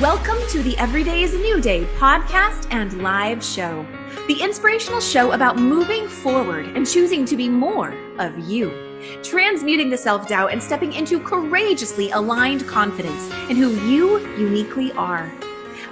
Welcome to the Every Day is a New Day podcast and live show, the inspirational show about moving forward and choosing to be more of you, transmuting the self-doubt and stepping into courageously aligned confidence in who you uniquely are.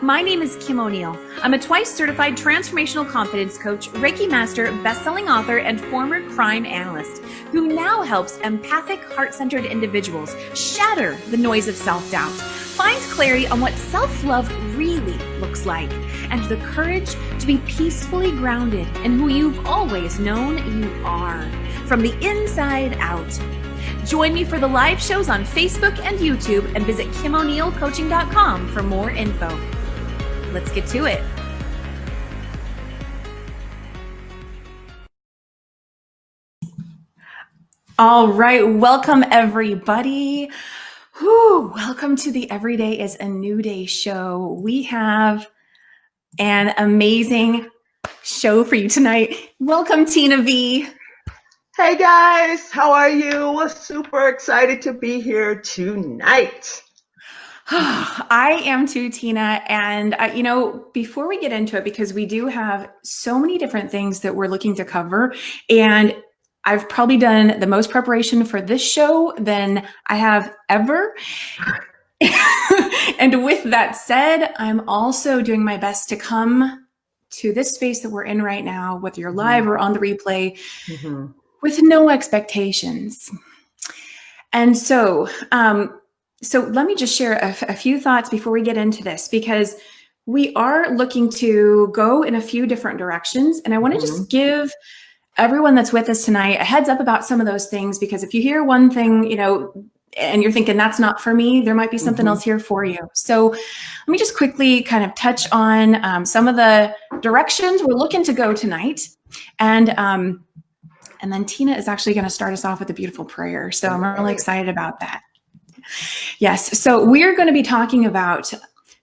My name is Kim O'Neill. I'm a twice certified transformational confidence coach, Reiki master, best-selling author, and former crime analyst who now helps empathic, heart-centered individuals shatter the noise of self-doubt, find clarity on what self-love really looks like, and the courage to be peacefully grounded in who you've always known you are, from the inside out. Join me for the live shows on Facebook and YouTube, and visit KimO'NeillCoaching.com for more info. Let's get to it. All right, welcome everybody. Welcome to the Every Day is a New Day show. We have an amazing show for you tonight. Welcome, Tina V. Hey guys, how are you? Super excited to be here tonight. I am too, Tina. And, before we get into it, because we do have so many different things that we're looking to cover, and I've probably done the most preparation for this show than I have ever. And with that said, I'm also doing my best to come to this space that we're in right now, whether you're live or on the replay, with no expectations. And so let me just share a few thoughts before we get into this, because we are looking to go in a few different directions. And I want to just give everyone that's with us tonight a heads up about some of those things, because if you hear one thing, and you're thinking that's not for me, there might be something else here for you. So let me just quickly kind of touch on some of the directions we're looking to go tonight. And then Tina is actually going to start us off with a beautiful prayer. So I'm really excited about that. Yes. So we're going to be talking about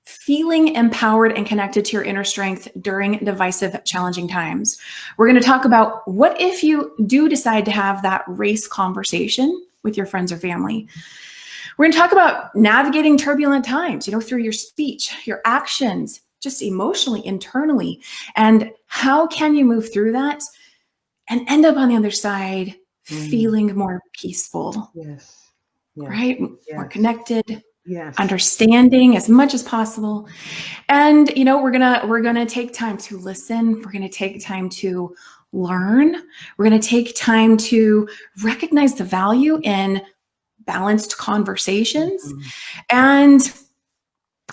feeling empowered and connected to your inner strength during divisive, challenging times. We're going to talk about what if you do decide to have that race conversation with your friends or family. We're going to talk about navigating turbulent times, through your speech, your actions, just emotionally, internally, and how can you move through that and end up on the other side feeling more peaceful. Yes. Right? Yes. More connected. Yes. Understanding as much as possible. And, we're going to take time to listen. We're going to take time to learn. We're going to take time to recognize the value in balanced conversations and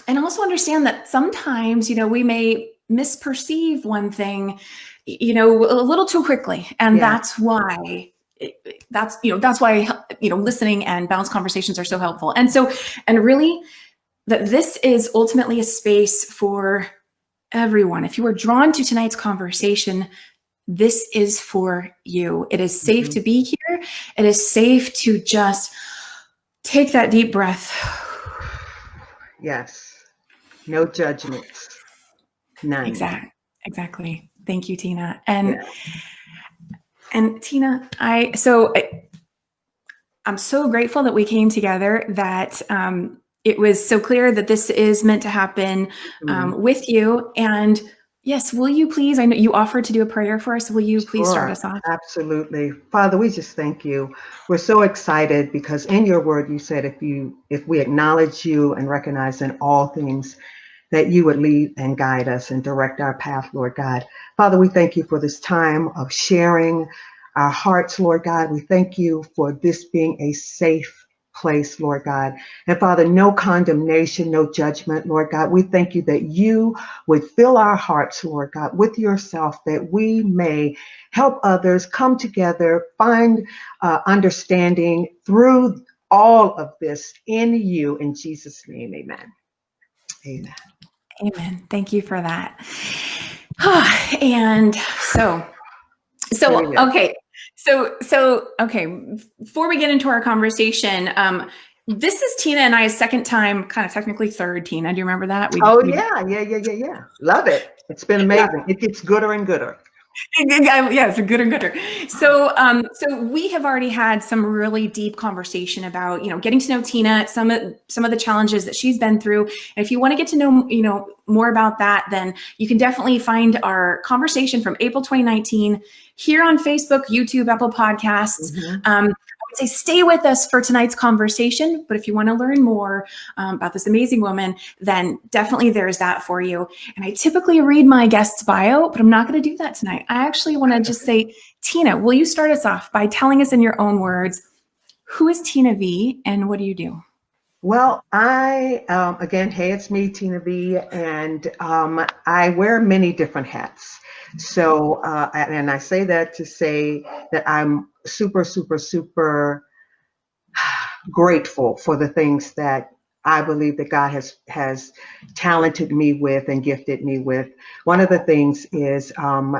also understand that sometimes, we may misperceive one thing, a little too quickly. And that's why listening and balanced conversations are so helpful. And really that this is ultimately a space for everyone. If you are drawn to tonight's conversation, this is for you. It is safe to be here. It is safe to just take that deep breath. Yes. No judgments. None. Exactly. Thank you, Tina. And Tina, I'm so grateful that we came together, that it was so clear that this is meant to happen with you. And yes, will you please, I know you offered to do a prayer for us. Will you please start us off? Absolutely. Father, we just thank you. We're so excited because in your word, you said if we acknowledge you and recognize in all things that you would lead and guide us and direct our path, Lord God. Father, we thank you for this time of sharing our hearts, Lord God. We thank you for this being a safe place, Lord God. And Father, no condemnation, no judgment, Lord God. We thank you that you would fill our hearts, Lord God, with yourself, that we may help others come together, find understanding through all of this in you. In Jesus' name, amen. Amen. Amen. Thank you for that. And okay. Before we get into our conversation, this is Tina and I's second time, kind of technically third. Tina, do you remember that? Yeah. Love it. It's been amazing. It gets gooder and gooder. Yeah, it's good and gooder. So we have already had some really deep conversation about, getting to know Tina, some of the challenges that she's been through. And if you want to get to know, more about that, then you can definitely find our conversation from April 2019 here on Facebook, YouTube, Apple Podcasts. I would say stay with us for tonight's conversation. But if you want to learn more about this amazing woman, then definitely there's that for you. And I typically read my guest's bio, but I'm not going to do that tonight. I actually want to just say, Tina, will you start us off by telling us in your own words, who is Tina V and what do you do? Well, again, hey, it's me, Tina V, and I wear many different hats. So, and I say that to say that I'm super, super, super grateful for the things that I believe that God has talented me with and gifted me with. One of the things is,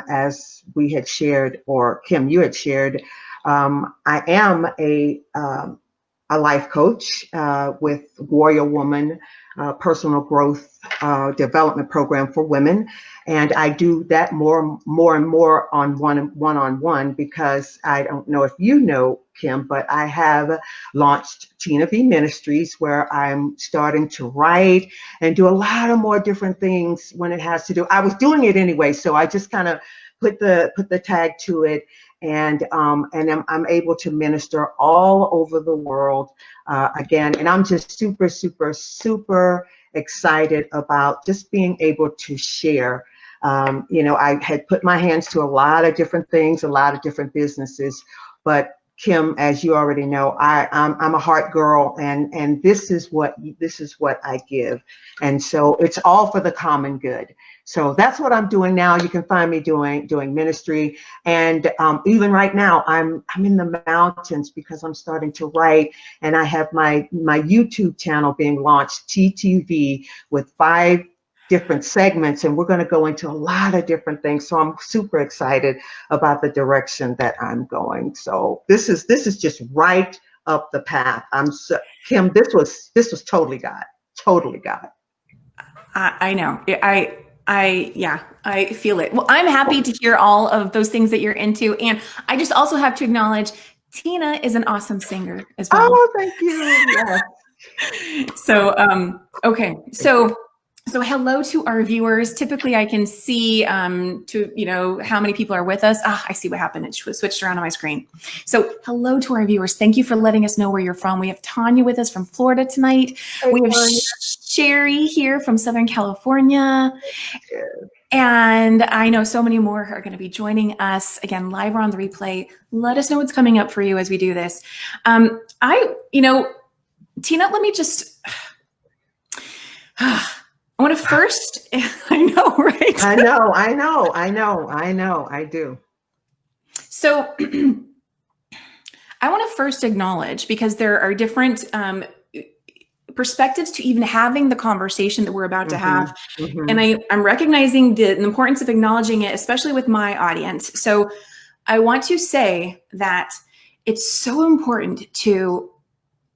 as we had shared, or Kim, you had shared, I am a life coach with Warrior Woman personal growth development program for women, and I do that more and more on one-on-one because I don't know if you know, Kim, but I have launched Tina V Ministries, where I'm starting to write and do a lot of more different things when it has to do. I was doing it anyway, so I just kind of put the tag to it, and I'm able to minister all over the world again. And I'm just super, super, super excited about just being able to share. I had put my hands to a lot of different things, a lot of different businesses, but Kim, as you already know, I'm a heart girl, and this is what I give, and so it's all for the common good. So that's what I'm doing now. You can find me doing ministry, and even right now, I'm in the mountains because I'm starting to write, and I have my YouTube channel being launched, TTV, with 5 different segments, and we're going to go into a lot of different things. So I'm super excited about the direction that I'm going. So this is just right up the path. Kim, this was totally God, totally God. I know. I feel it. Well, I'm happy to hear all of those things that you're into. And I just also have to acknowledge Tina is an awesome singer as well. Oh, thank you. Yes. So, okay. So hello to our viewers. Typically I can see how many people are with us. I see what happened. It switched around on my screen. So hello to our viewers. Thank you for letting us know where you're from. We have Tanya with us from Florida tonight. Hey, we have Tanya. Sherry here from Southern California. Yeah. And I know so many more are going to be joining us again live or on the replay. Let us know what's coming up for you as we do this. Tina, let me just I want to first, I know, right? I do. So I want to first acknowledge, because there are different perspectives to even having the conversation that we're about to have. And I'm recognizing the importance of acknowledging it, especially with my audience. So I want to say that it's so important to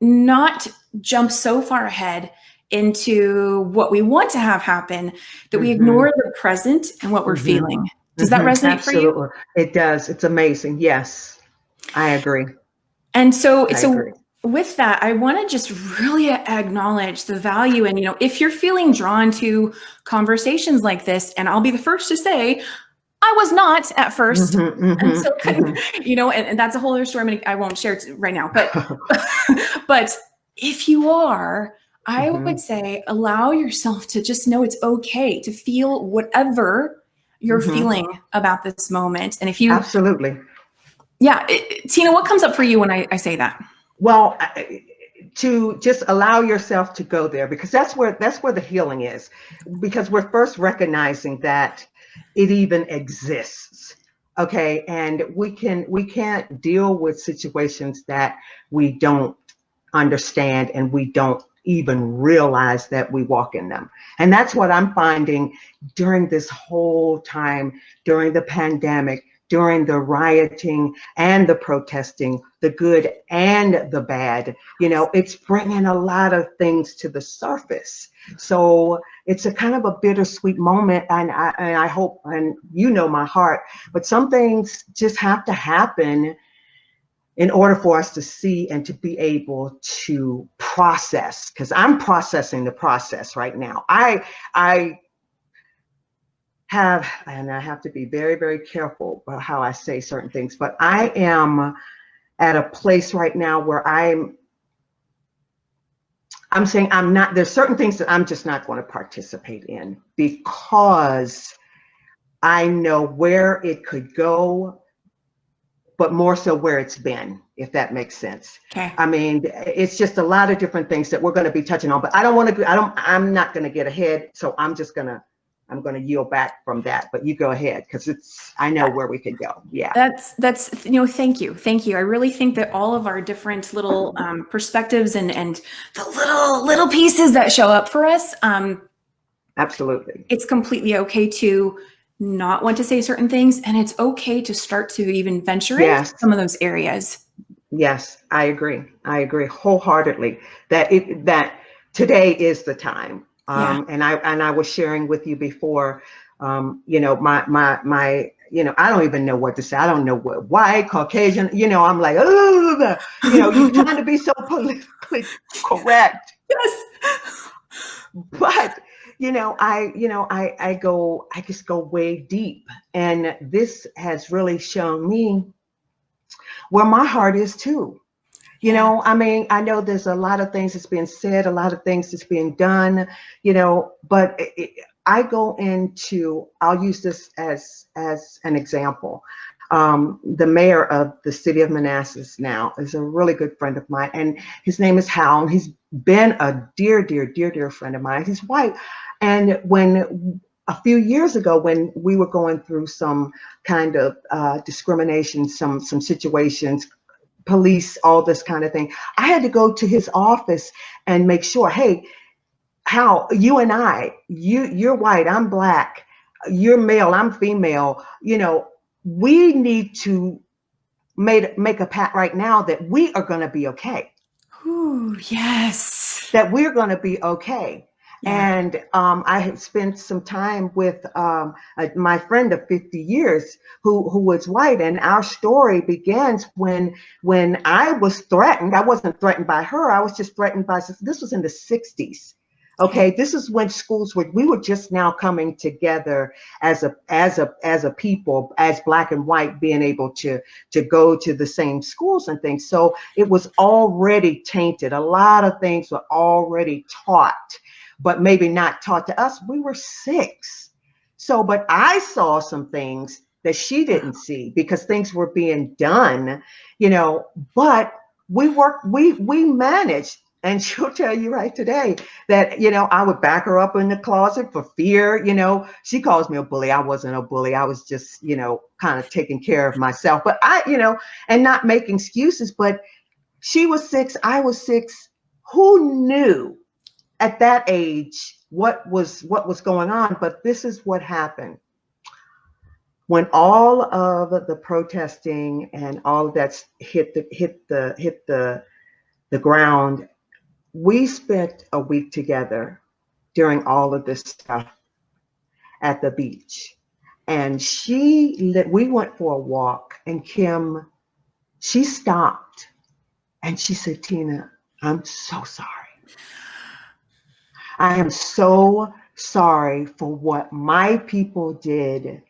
not jump so far ahead into what we want to have happen that we ignore the present and what we're feeling. Does that resonate for you? Absolutely. It does. It's amazing. Yes, I agree. And so with that, I want to just really acknowledge the value. And, if you're feeling drawn to conversations like this, and I'll be the first to say, I was not at first. And that's a whole other story. I won't share it right now, but if you are, I would say allow yourself to just know it's okay to feel whatever you're feeling about this moment. And if you absolutely, yeah, Tina, what comes up for you when I say that? Well, to just allow yourself to go there, because that's where the healing is, because we're first recognizing that it even exists. Okay, and we can't deal with situations that we don't understand and we don't even realize that we walk in them. And that's what I'm finding during this whole time, during the pandemic, during the rioting and the protesting, the good and the bad. It's bringing a lot of things to the surface. So it's a kind of a bittersweet moment, and I hope, and my heart, but some things just have to happen in order for us to see and to be able to process, because I'm processing the process right now. I have, and I have to be very, very careful about how I say certain things, but I am at a place right now where I'm saying there's certain things that I'm just not going to participate in, because I know where it could go, but more so where it's been, if that makes sense. Okay. I mean, it's just a lot of different things that we're going to be touching on, but I'm not going to get ahead. So I'm going to yield back from that, but you go ahead, because I know where we could go. Yeah. That's, thank you. Thank you. I really think that all of our different little perspectives and the little pieces that show up for us, Absolutely. it's completely okay to not want to say certain things, and it's okay to start to even venture into some of those areas. Yes, I agree. I agree wholeheartedly that today is the time. And I was sharing with you before, my I don't even know what to say. I don't know what white, Caucasian, I'm like, oh, you're trying to be so politically correct. Yes. But I just go way deep, and this has really shown me where my heart is too. I mean, I know there's a lot of things that's being said, a lot of things that's being done, but I go into, I'll use this as an example. The mayor of the city of Manassas now is a really good friend of mine, and his name is Hal, and he's been a dear, dear, dear, dear friend of mine. He's white. And when a few years ago, when we were going through some kind of discrimination, some situations, police, all this kind of thing, I had to go to his office and make sure, hey, Hal, you and you're white, I'm black, you're male, I'm female, we need to make a pact right now that we are going to be okay. Ooh, yes. That we're going to be okay. Yeah. And I had spent some time with my friend of 50 years who was white, and our story begins when I was threatened. I wasn't threatened by her. I was just threatened by, this was in the 60s. Okay, this is when we were just now coming together as a people, as black and white, being able to go to the same schools and things. So it was already tainted. A lot of things were already taught, but maybe not taught to us. We were 6. So, but I saw some things that she didn't see, because things were being done, but we managed. And she'll tell you right today that, I would back her up in the closet for fear. She calls me a bully. I wasn't a bully. I was just, kind of taking care of myself, but and not making excuses. But she was 6. I was 6. Who knew at that age what was going on? But this is what happened. When all of the protesting and all of that hit the ground, we spent a week together during all of this stuff at the beach. And we went for a walk, and Kim, she stopped and she said, Tina, I'm so sorry. I am so sorry for what my people did.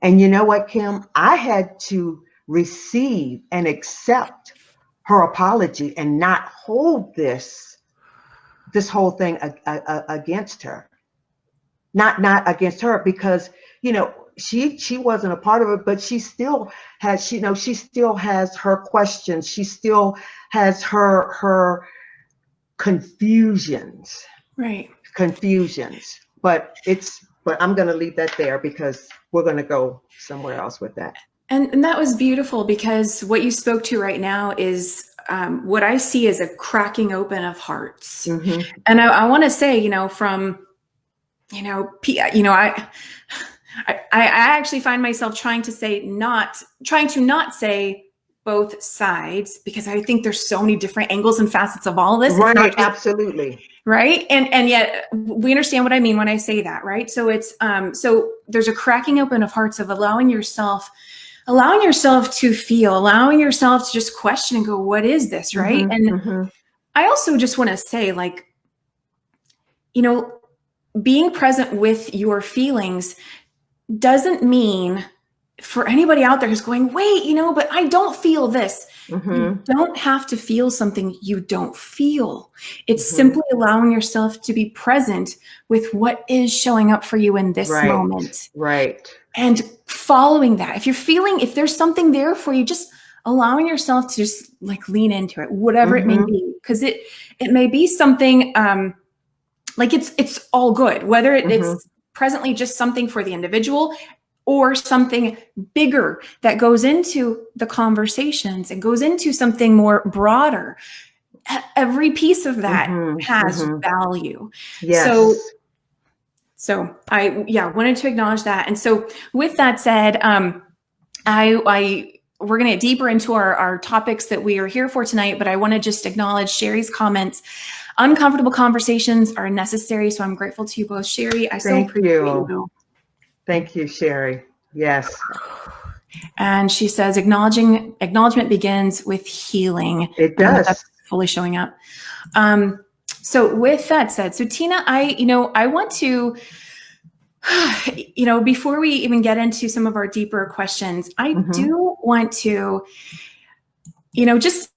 And you know what, Kim? I had to receive and accept her apology and not hold this whole thing against her. Not against her, because she wasn't a part of it, but she still has she still has her questions. She still has her confusions. Right. But I'm going to leave that there, because we're going to go somewhere else with that. And that was beautiful, because what you spoke to right now is what I see as a cracking open of hearts. And I want to say, from, I actually find myself trying to not say both sides, because I think there's so many different angles and facets of all of this. It's not Right, just absolutely. right. And yet we understand what I mean when I say that, right? So it's so there's a cracking open of hearts of allowing yourself to feel, allowing yourself to just question and go, what is this, right? And I also just want to say, like, being present with your feelings doesn't mean, for anybody out there who's going, wait, but I don't feel this. You don't have to feel something you don't feel. It's simply allowing yourself to be present with what is showing up for you in this moment. Right. And following that. If there's something there for you, just allowing yourself to just like lean into it, whatever it may be. Because it may be something like it's all good, whether it's presently just something for the individual or something bigger that goes into the conversations and goes into something more broader. Every piece of that has value. Yes. So I wanted to acknowledge that. And so with that said, we're going to get deeper into our topics that we are here for tonight, but I want to just acknowledge Sherry's comments. Uncomfortable conversations are necessary. So I'm grateful to you both, Sherry. I so appreciate you. Thank you, Sherry. Yes. And she says, acknowledgement begins with healing. It does. That's fully showing up. So with that said, so Tina, I want to, before we even get into some of our deeper questions, I do want to, just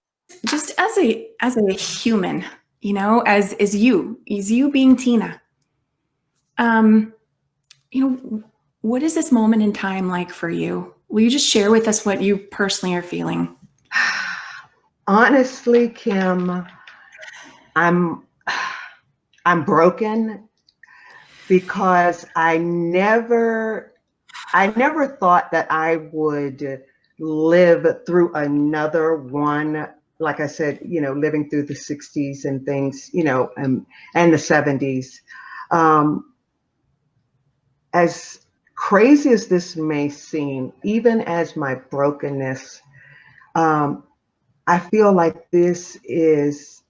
as a human, as you being Tina, what is this moment in time like for you? Will you just share with us what you personally are feeling? Honestly, Kim, I'm broken because I never thought that I would live through another one. Like I said, living through the 60s and things, and the 70s. As crazy as this may seem, even as my brokenness, I feel like this is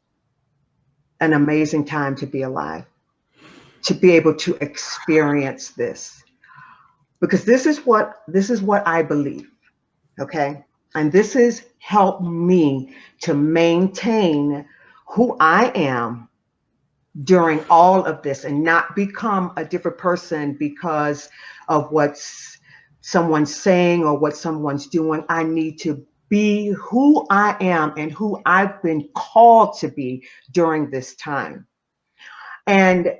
an amazing time to be alive, to be able to experience this, because this is what I believe. Okay. And this has helped me to maintain who I am during all of this and not become a different person because of what someone's saying or what someone's doing. I need to be who I am and who I've been called to be during this time. And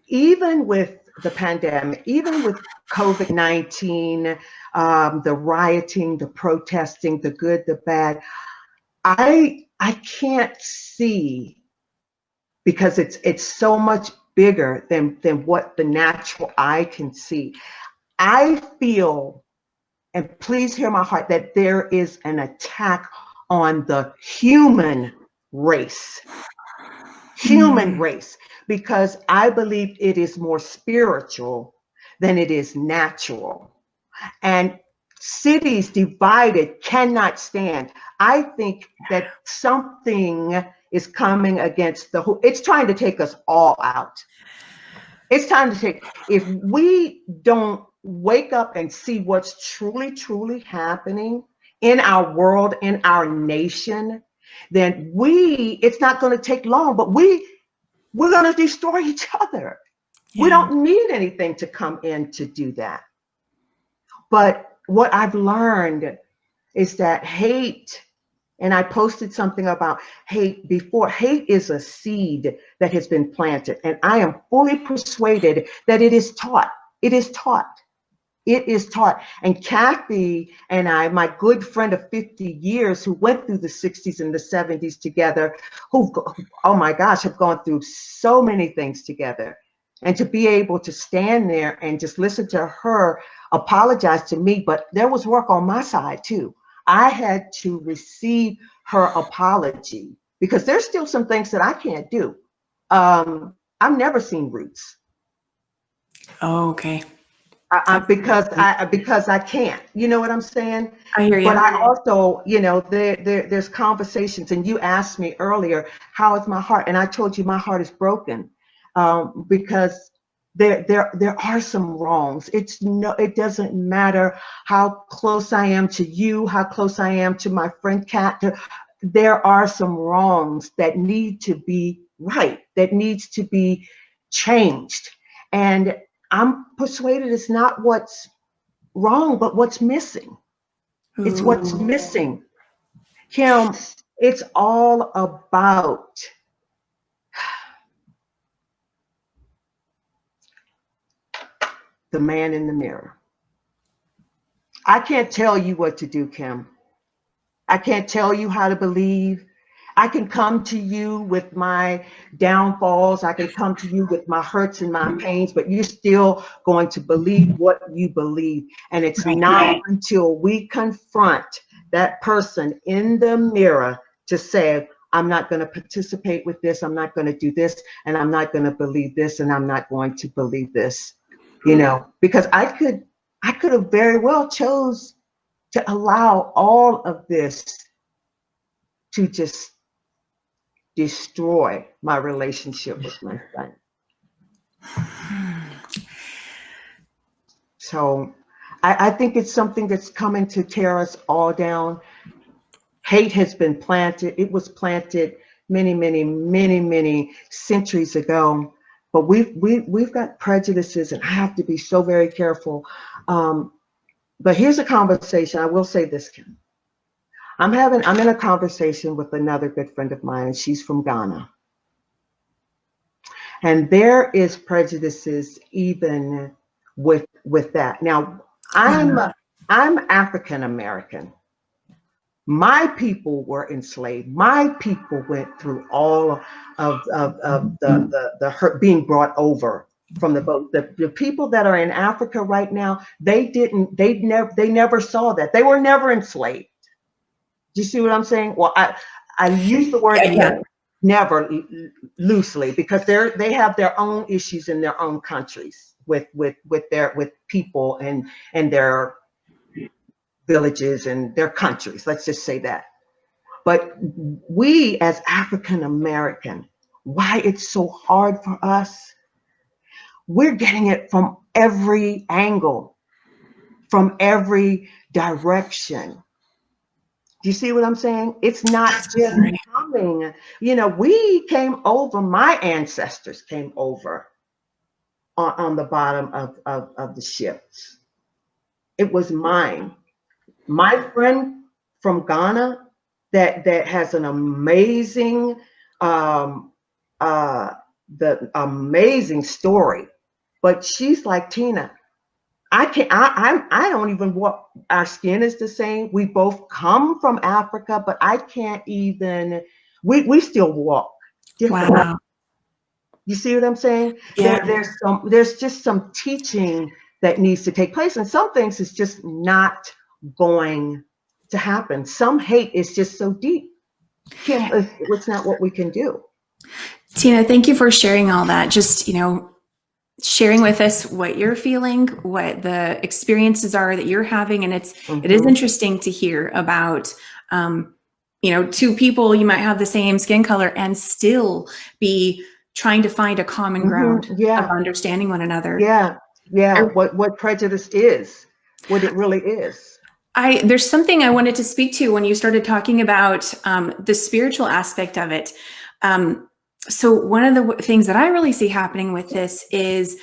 even with the pandemic, even with COVID-19, the rioting, the protesting, the good, the bad, I can't see, because it's so much bigger than what the natural eye can see. I feel, and please hear my heart, that there is an attack on the human race. Because I believe it is more spiritual than it is natural. And cities divided cannot stand. I think that something is coming against it's trying to take us all out. It's time to if we don't wake up and see what's truly, truly happening in our world, in our nation, then it's not going to take long, but we're going to destroy each other. Yeah. We don't need anything to come in to do that. But what I've learned is that hate, and I posted something about hate before, hate is a seed that has been planted. And I am fully persuaded that it is taught. It is taught. It is taught. And Kathy and I, my good friend of 50 years who went through the 60s and the 70s together, who, oh my gosh, have gone through so many things together. And to be able to stand there and just listen to her apologize to me, but there was work on my side too. I had to receive her apology because there's still some things that I can't do. I've never seen roots. Oh, okay. Because I can't. You know what I'm saying? I hear But you. I also, there's conversations, and you asked me earlier, how is my heart? And I told you my heart is broken, because there are some wrongs. It doesn't matter how close I am to you, how close I am to my friend Kat. There are some wrongs that need to be right, that needs to be changed. And I'm persuaded it's not what's wrong, but what's missing. It's what's Ooh. missing. Kim, it's all about the man in the mirror. I can't tell you what to do, Kim. I can't tell you how to believe. I can come to you with my downfalls. I can come to you with my hurts and my pains, but you're still going to believe what you believe. And it's Right. not until we confront that person in the mirror to say, I'm not going to participate with this. I'm not going to do this. And I'm not going to believe this. And I'm not going to believe this, because I could have very well chose to allow all of this to just destroy my relationship with my son. So I think it's something that's coming to tear us all down. Hate has been planted. It was planted many, many, many, many centuries ago. But we've got prejudices, and I have to be so very careful. But here's a conversation. I will say this, Kim. I'm in a conversation with another good friend of mine, and she's from Ghana. And there is prejudices even with that. Now, I'm African American. My people were enslaved. My people went through all of the hurt, being brought over from the boat. The people that are in Africa right now, they never saw that. They were never enslaved. Do you see what I'm saying? Well, I use the word never loosely, because they have their own issues in their own countries with people and their villages and their countries. Let's just say that. But we as African American, why it's so hard for us, we're getting it from every angle, from every direction. Do you see what I'm saying? It's not just coming. We came over, my ancestors came over on the bottom of the ships. It was mine. My friend from Ghana that has an amazing the amazing story, but she's like, Tina, I don't even walk. Our skin is the same. We both come from Africa, but I can't even. We still walk different. Wow. You see what I'm saying? Yeah. There's just some teaching that needs to take place, and some things is just not going to happen. Some hate is just so deep. Kim, it's not what we can do. Tina, thank you for sharing all that. Just, sharing with us what you're feeling, what the experiences are that you're having. And it is interesting to hear about, two people, you might have the same skin color and still be trying to find a common ground of understanding one another. Yeah. What prejudice is, what it really is. There's something I wanted to speak to when you started talking about the spiritual aspect of it. So one of the things that I really see happening with this is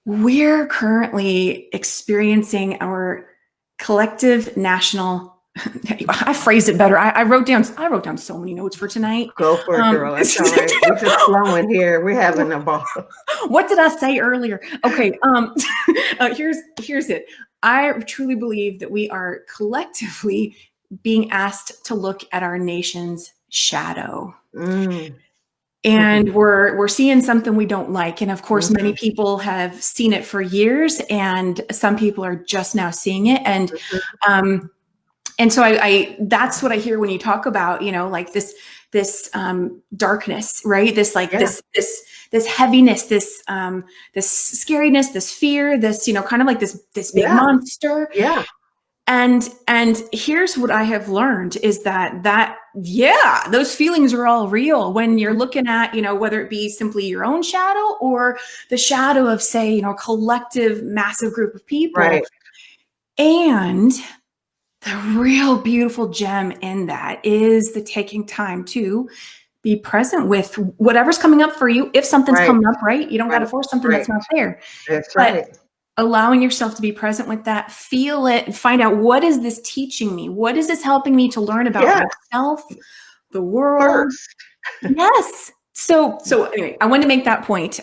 we're currently experiencing our collective national. I phrased it better. I wrote down so many notes for tonight. Go for it, girl. That's all right. We're just flowing here. We're having a ball. What did I say earlier? Okay. Here's it. I truly believe that we are collectively being asked to look at our nation's shadow. And we're seeing something we don't like. And of course, many people have seen it for years, and some people are just now seeing it. And so I that's what I hear when you talk about, like this darkness, right? This like Yeah. this heaviness, this scariness, this fear, this, kind of like this big Yeah. monster. Yeah. And here's what I have learned is that yeah, those feelings are all real when you're looking at, whether it be simply your own shadow or the shadow of, say, a collective massive group of people. Right. And the real beautiful gem in that is the taking time to be present with whatever's coming up for you. If something's Right. coming up, right? You don't got to Right. force something Right. that's not there. That's But right. allowing yourself to be present with that, feel it, and find out, what is this teaching me? What is this helping me to learn about Yeah. myself, the world? First. Yes. So anyway, I wanted to make that point.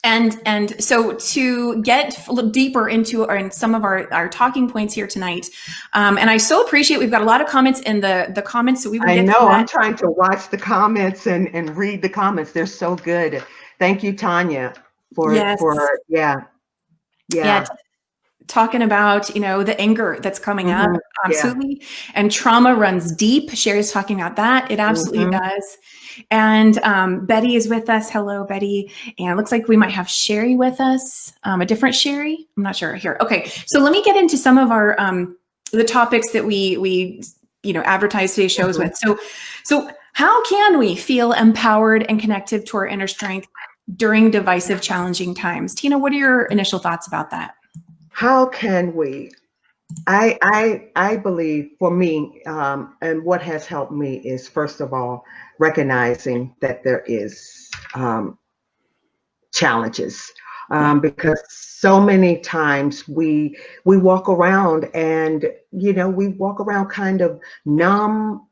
And so to get a little deeper into in some of our talking points here tonight, and I so appreciate, we've got a lot of comments in the comments, so we will I get to know. that. I'm trying to watch the comments and read the comments. They're so good. Thank you, Tanya, Yes. yeah. Talking about, the anger that's coming up. Mhm. Yeah. Absolutely. And trauma runs deep. Sherry's talking about that. It absolutely Mhm. does. And Betty is with us. Hello, Betty. And it looks like we might have Sherry with us. A different Sherry. I'm not sure here. Okay. So let me get into some of our the topics that we advertise today's shows Mhm. with. So how can we feel empowered and connected to our inner strength during divisive, challenging times? Tina, what are your initial thoughts about that? How can we? I believe for me, and what has helped me is, first of all, recognizing that there is challenges, Yeah. because so many times we walk around and we walk around kind of numb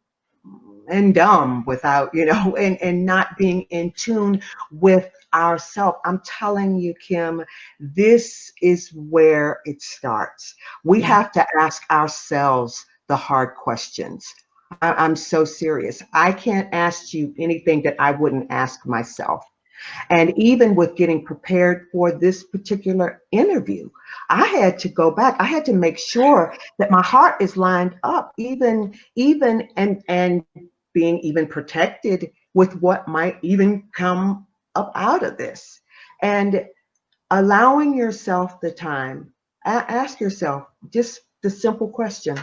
and dumb without and not being in tune with ourselves. I'm telling you, Kim, this is where it starts. We Yeah. have to ask ourselves the hard questions. I'm so serious. I can't ask you anything that I wouldn't ask myself. And even with getting prepared for this particular interview, I had to go back. I had to make sure that my heart is lined up, even and being even protected with what might even come up out of this. And allowing yourself the time, ask yourself just the simple question: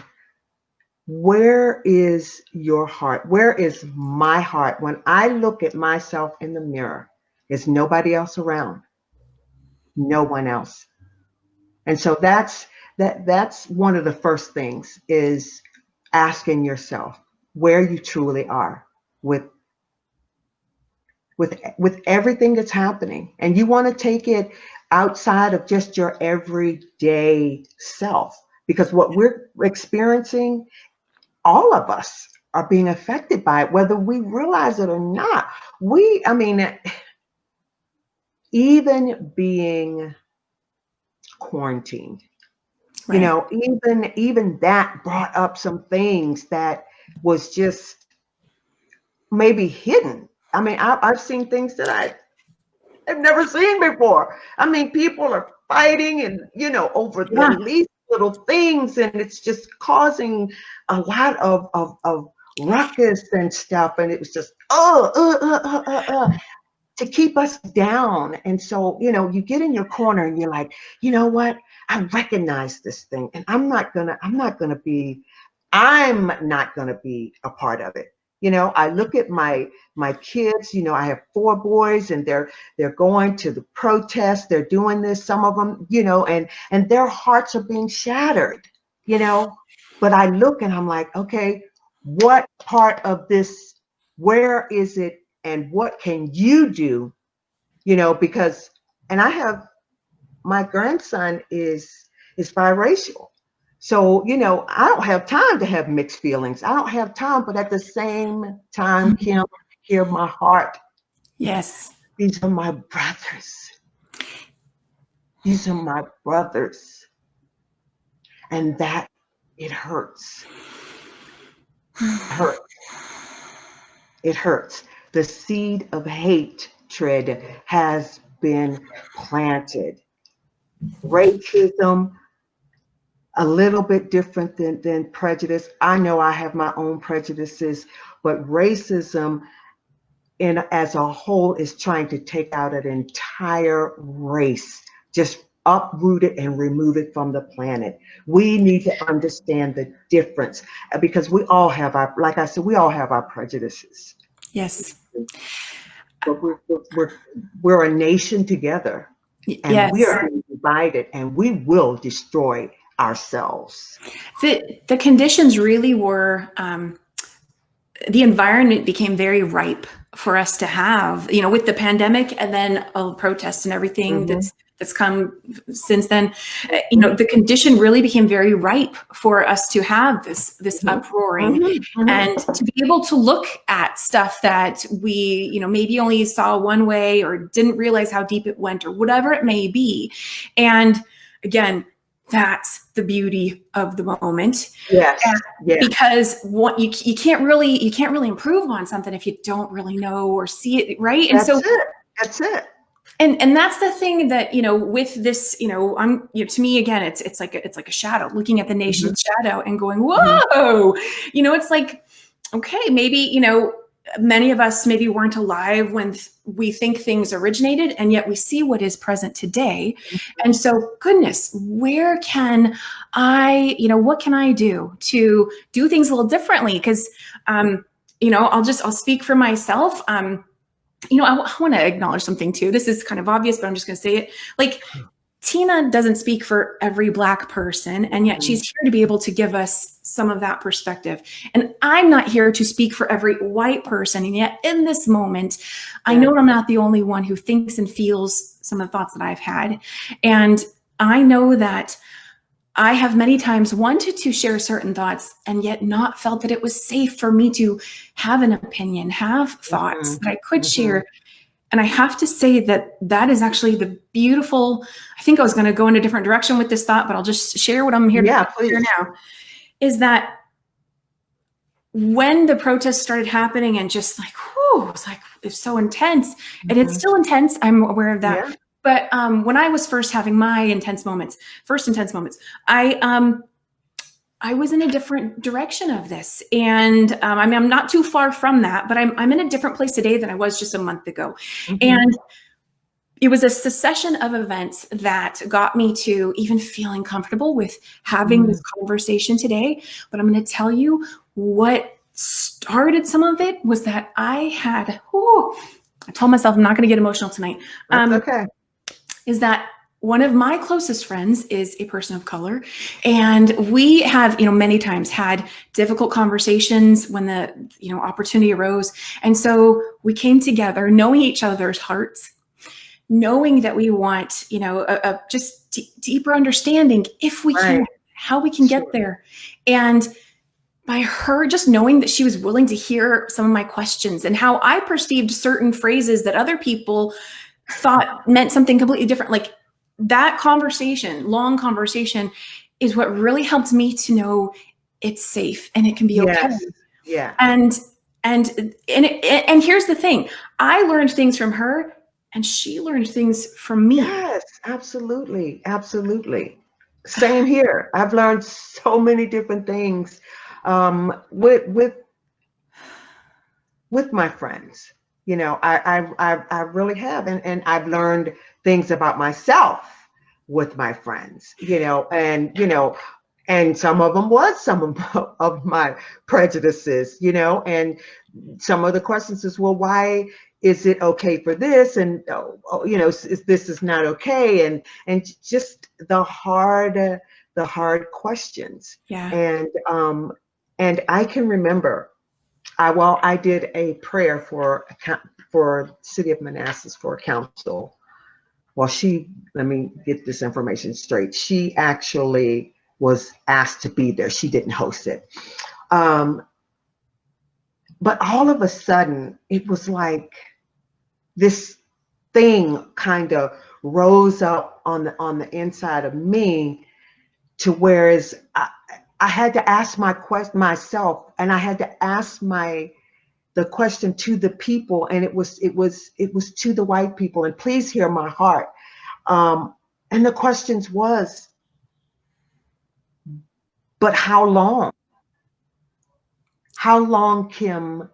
where is your heart? Where is my heart? When I look at myself in the mirror, there's nobody else around, no one else. And so that's one of the first things, is asking yourself where you truly are with with everything that's happening. And you want to take it outside of just your everyday self, because what we're experiencing, all of us are being affected by it, whether we realize it or not. I mean, even being quarantined, Right. even that brought up some things that was just maybe hidden. I mean, I've seen things that I've never seen before. I mean, people are fighting and, over the Yeah. least little things, and it's just causing a lot of ruckus and stuff. And it was just, to keep us down. And so, you get in your corner and you're like, you know what? I recognize this thing, and I'm not gonna be a part of it. I look at my kids. I have four boys, and they're going to the protest. They're doing this. Some of them, and their hearts are being shattered. You know, but I look and I'm like, okay, what part of this? Where is it? And what can you do? Because, and I have, my grandson is biracial. So, I don't have time to have mixed feelings. I don't have time, but at the same time, Kim, hear my heart. Yes. These are my brothers. These are my brothers. And that, it hurts. It hurts. It hurts. The seed of hatred has been planted. Racism, a little bit different than prejudice. I know I have my own prejudices, but racism in as a whole is trying to take out an entire race, just uproot it and remove it from the planet. We need to understand the difference because we all have our, like I said, we all have our prejudices. Yes. But we're a nation together, and we Yes. are divided, and we will destroy ourselves. The conditions really were, the environment became very ripe for us to have, with the pandemic and then all the protests and everything that's come since then. The condition really became very ripe for us to have this uproaring and to be able to look at stuff that we, maybe only saw one way or didn't realize how deep it went or whatever it may be. And again, that's the beauty of the moment. Yes. Because what you can't really improve on something if you don't really know or see it, right? And that's it. And that's the thing that, with this, to me, again, it's like a shadow, looking at the nation's shadow and going, whoa, it's like, okay, maybe, many of us maybe weren't alive when we think things originated, and yet we see what is present today. And so, goodness, where can I, what can I do to do things a little differently? Because, I'll speak for myself. I want to acknowledge something too. This is kind of obvious, but I'm just going to say it. Like, Tina doesn't speak for every Black person, and yet she's here to be able to give us some of that perspective. And I'm not here to speak for every white person, and yet in this moment, I know I'm not the only one who thinks and feels some of the thoughts that I've had. And I know that I have many times wanted to share certain thoughts and yet not felt that it was safe for me to have an opinion, have thoughts that I could share. And I have to say that is actually the beautiful, I think I was going to go in a different direction with this thought, but I'll just share what I'm here to share now, is that when the protests started happening and just like, whew, it's so intense, and it's still intense. I'm aware of that. Yeah. But when I was first having my intense moments, I was in a different direction of this. And I'm not too far from that, but I'm in a different place today than I was just a month ago. And it was a succession of events that got me to even feeling comfortable with having this conversation today. But I'm going to tell you what started some of it was that I told myself I'm not going to get emotional tonight. That's okay. Is that one of my closest friends is a person of color, and we have, many times had difficult conversations when the, opportunity arose. And so we came together knowing each other's hearts, knowing that we want, a just deeper understanding if we can, how we can get there. And by her just knowing that she was willing to hear some of my questions and how I perceived certain phrases that other people thought meant something completely different, like that long conversation is what really helped me to know it's safe and it can be okay. Yeah. And here's the thing. I learned things from her and she learned things from me. Yes, absolutely. Absolutely. Same here. I've learned so many different things with my friends. I really have, and I've learned things about myself with my friends. And some of them was some of my prejudices. And some of the questions is, well, why is it okay for this? And this is not okay. And just the hard questions. Yeah. And I can remember. I did a prayer for City of Manassas for council. Well, let me get this information straight. She actually was asked to be there. She didn't host it. But all of a sudden, it was like this thing kind of rose up on the inside of me, to whereas I had to ask myself, and I had to ask the question to the people, and it was to the white people, and please hear my heart. And the questions was, But how long? How long, Kim,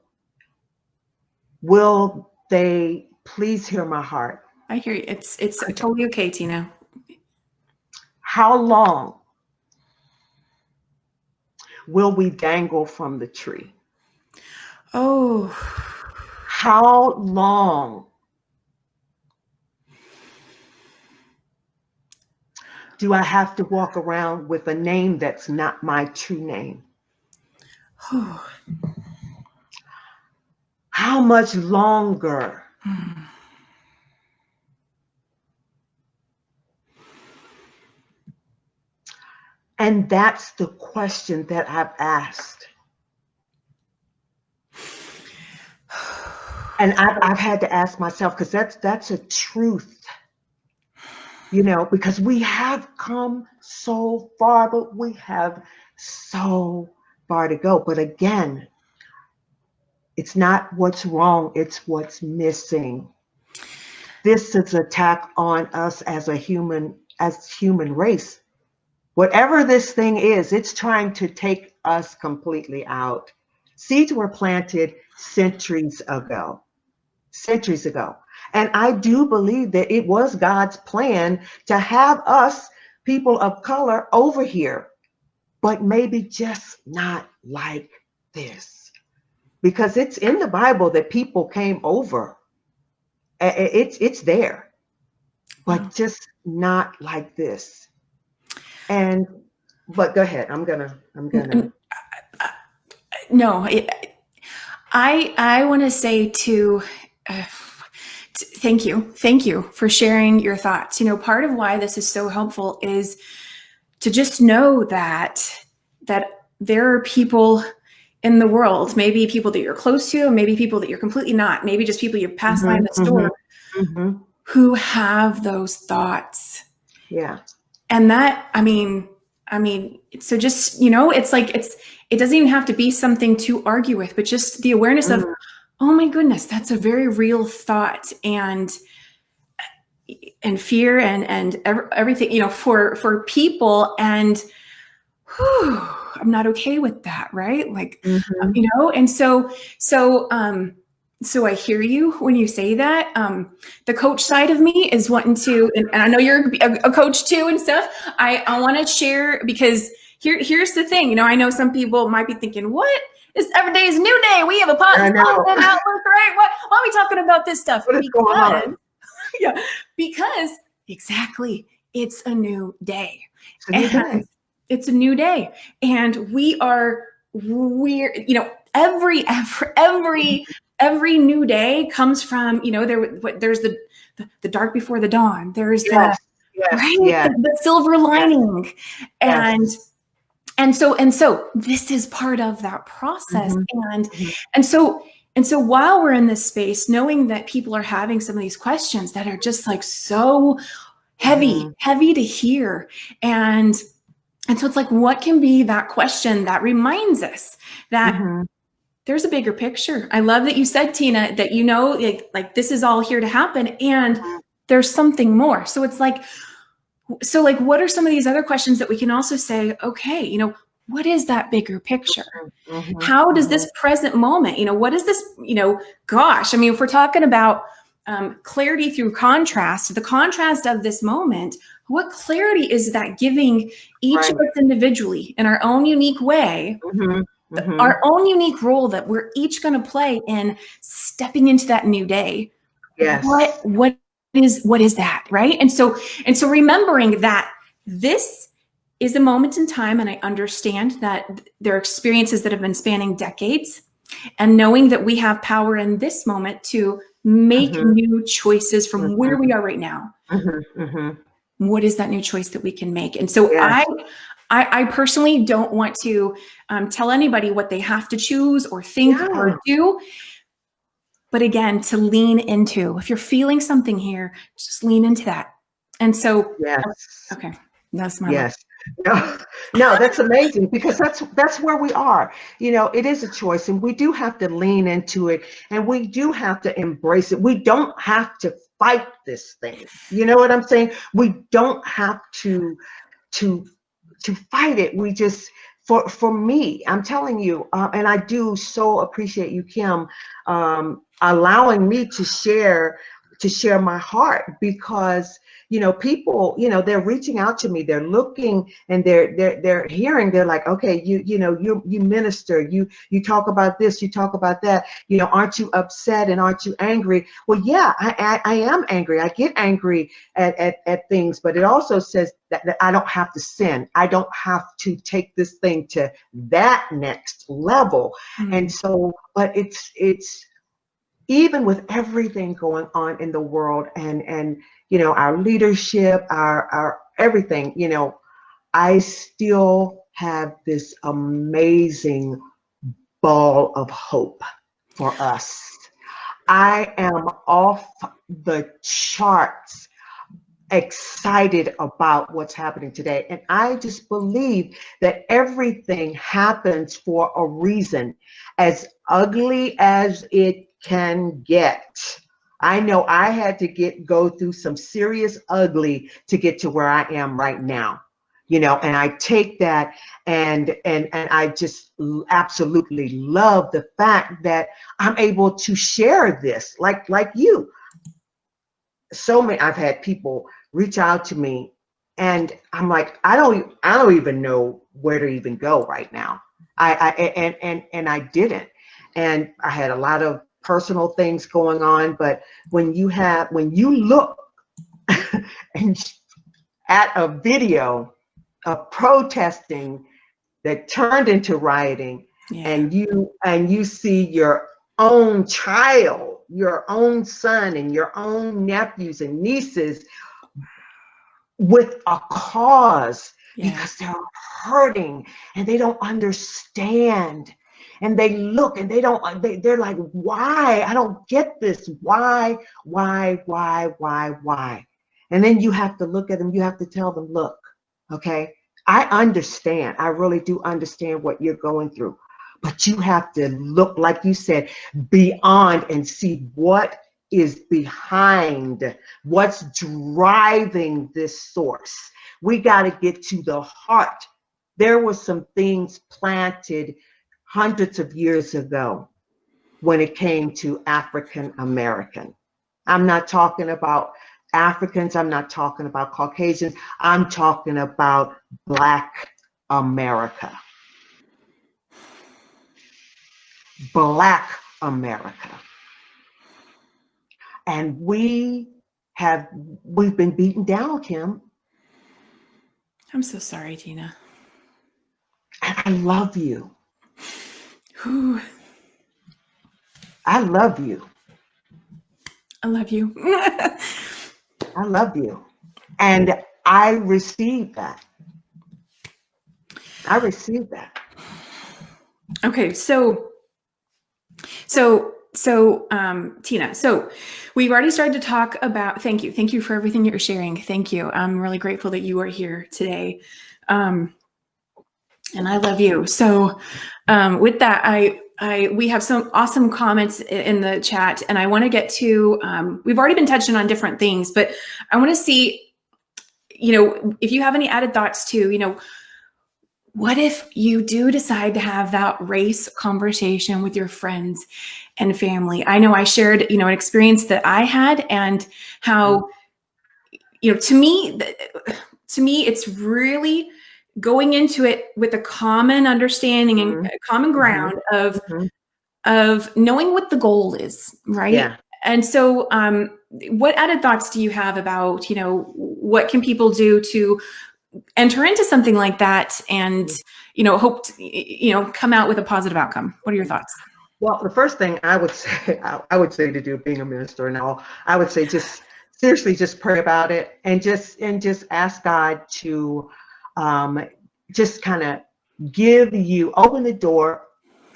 will they please hear my heart? I hear you. It's totally okay, Tina. How long will we dangle from the tree? Oh, How long do I have to walk around with a name that's not my true name? How much longer? And that's the question that I've asked. And I've had to ask myself, because that's a truth, you know, because we have come so far, but we have so far to go. But again, it's not what's wrong, it's what's missing. This is an attack on us as human race. Whatever this thing is, it's trying to take us completely out. Seeds were planted centuries ago. Centuries ago. And I do believe that it was God's plan to have us, people of color, over here, but maybe just not like this. Because it's in the Bible that people came over. It's there, but just not like this. But go ahead. I'm gonna. No, I want to say thank you for sharing your thoughts. You know, part of why this is so helpful is to just know that there are people in the world, maybe people that you're close to, maybe people that you're completely not, maybe just people you've passed by in the store, who have those thoughts. Yeah. And that, I mean, so just, you know, it's like, it doesn't even have to be something to argue with, but just the awareness of, oh my goodness, that's a very real thought, and fear and everything, you know, for people. And I'm not okay with that. Right. Like, you know, and so I hear you when you say that. The coach side of me is wanting to, and I know you're a coach too and stuff. I want to share, because here's the thing. You know, I know some people might be thinking, what? Every day is a new day. We have a positive outlook, right? Why are we talking about this stuff? What is going on? Yeah, because exactly, it's a new day. It's a new day, and we're, you know, every new day comes from, you know, there's the dark before the dawn. There's the silver lining, and so this is part of that process. And so while we're in this space, knowing that people are having some of these questions that are just like so heavy to hear, and so it's like, what can be that question that reminds us that there's a bigger picture? I love that you said, Tina, that, you know, like this is all here to happen, and there's something more. So it's like, what are some of these other questions that we can also say, okay, you know, what is that bigger picture? How does this present moment, you know, what is this, you know, gosh, I mean, if we're talking about clarity through contrast, the contrast of this moment, what clarity is that giving each of us individually in our own unique way, our own unique role that we're each going to play in stepping into that new day? Yes. What is that, right? And so remembering that this is a moment in time, and I understand that there are experiences that have been spanning decades, and knowing that we have power in this moment to make new choices from where we are right now. What is that new choice that we can make? And so I personally don't want to tell anybody what they have to choose or think or do. But again, to lean into, if you're feeling something here, just lean into that. And so, okay, that's my yes. No, that's amazing, because that's where we are. You know, it is a choice, and we do have to lean into it, and we do have to embrace it. We don't have to fight this thing. You know what I'm saying? We don't have to fight it. We just for me, I'm telling you, and I do so appreciate you, Kim, allowing me to share my heart, because people, they're reaching out to me, they're looking, and they're hearing, they're like, okay, you minister, you talk about this, you talk about that, aren't you upset and aren't you angry? Well, yeah, I am angry. I get angry at things, but it also says that I don't have to sin. I don't have to take this thing to that next level. And so, but it's even with everything going on in the world, and our leadership, our everything, I still have this amazing ball of hope for us. I am off the charts excited about what's happening today. And I just believe that everything happens for a reason, as ugly as it can get. I know I had to go through some serious ugly to get to where I am right now. And I take that, and I just absolutely love the fact that I'm able to share this like you. So many, I've had people reach out to me, and I'm like, I don't even know where to even go right now. And I didn't. And I had a lot of personal things going on, but when you look and at a video of protesting that turned into rioting, and you see your own child, your own son, and your own nephews and nieces with a cause, because they're hurting and they don't understand, and they look and they're like, why? I don't get this. Why? And then you have to look at them, you have to tell them, look, okay, I understand, I really do understand what you're going through, but you have to look, like you said, beyond and see what is behind, what's driving this source. We got to get to the heart. There were some things planted hundreds of years ago when it came to African American. I'm not talking about Africans, I'm not talking about Caucasians, I'm talking about Black America. Black America. And we've been beaten down, Kim. I'm so sorry, Tina. I love you. Whew. I love you. I love you. I love you. And I receive that. I receive that. Okay, so Tina, so we've already started to talk about, thank you for everything you're sharing. Thank you. I'm really grateful that you are here today. And I love you. So with that, we have some awesome comments in the chat, and I want to get to, we've already been touching on different things, but I want to see, if you have any added thoughts too, what if you do decide to have that race conversation with your friends and family? I know I shared, an experience that I had, and how, to me, it's really going into it with a common understanding and common ground of knowing what the goal is, right? Yeah. And so, what added thoughts do you have about, what can people do to enter into something like that and, hope to, come out with a positive outcome? What are your thoughts? Well, the first thing I would say, I would say to do, being a minister and all, I would say just seriously just pray about it, and just ask God to just kind of open the door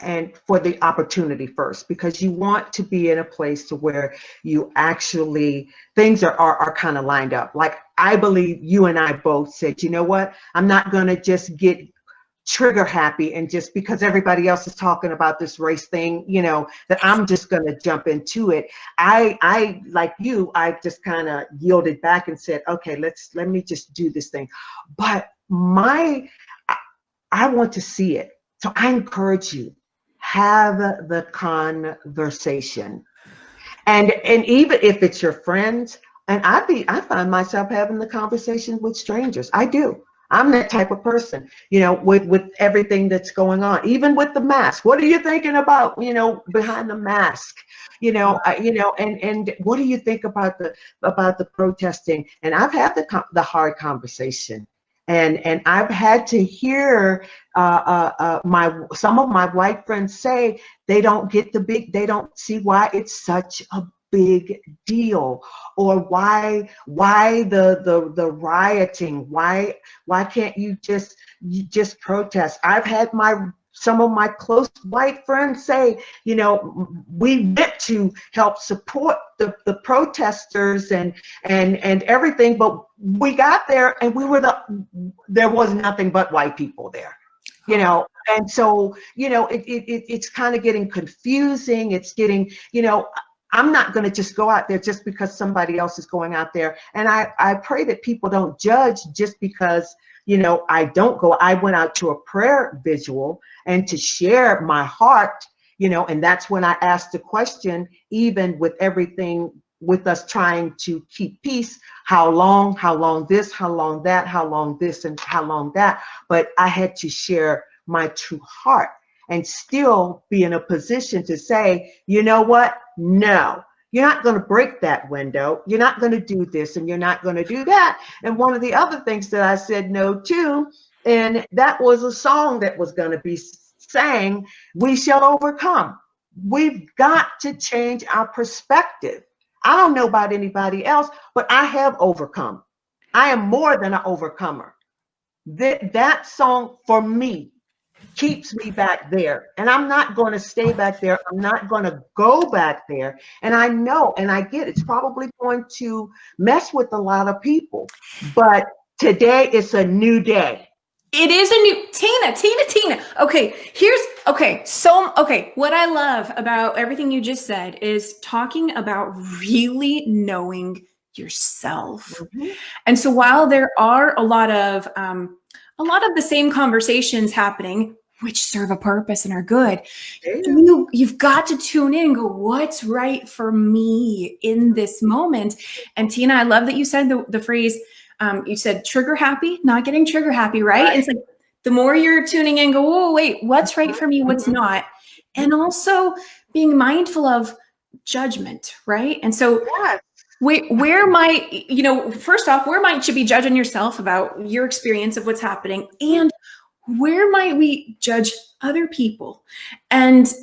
and for the opportunity first, because you want to be in a place to where you actually, things are kind of lined up. Like, I believe you and I both said, you know what, I'm not going to just get trigger happy, and just because everybody else is talking about this race thing, that I'm just going to jump into it. I like you, I just kind of yielded back and said, okay, let me just do this thing. But I want to see it. So I encourage you, have the conversation. And even if it's your friends, and I find myself having the conversation with strangers. I do. I'm that type of person, with everything that's going on, even with the mask. What are you thinking about, behind the mask? And what do you think about the protesting? And I've had the hard conversation, and I've had to hear my some of my white friends say they don't see why it's such a big deal, or why the rioting, why can't you just protest? I've had some of my close white friends say, we went to help support the protesters and everything, but we got there and there was nothing but white people there. And so it's kind of getting confusing. It's getting, I'm not going to just go out there just because somebody else is going out there. And I pray that people don't judge just because I don't go. I went out to a prayer visual and to share my heart, and that's when I asked the question, even with everything, with us trying to keep peace, how long this, how long that, how long this, and how long that. But I had to share my true heart and still be in a position to say, you know what? No, you're not going to break that window. You're not going to do this, and you're not going to do that. And one of the other things that I said no to, and that was a song that was going to be sang, "We Shall Overcome." We've got to change our perspective. I don't know about anybody else, but I have overcome. I am more than an overcomer. That song for me keeps me back there. And I'm not going to stay back there. I'm not going to go back there. And I know, and I get it's probably going to mess with a lot of people. But today it's a new day. It is a new Tina. Okay, what I love about everything you just said is talking about really knowing yourself. Mhm. And so while there are a lot of the same conversations happening, which serve a purpose and are good, you've got to tune in and go, what's right for me in this moment? And Tina, I love that you said the phrase, you said trigger happy, not getting trigger happy, right? It's like the more you're tuning in, go, oh, wait, what's right for me? What's not? And also being mindful of judgment, right? And so where might, first off, where might you be judging yourself about your experience of what's happening? And where might we judge other people and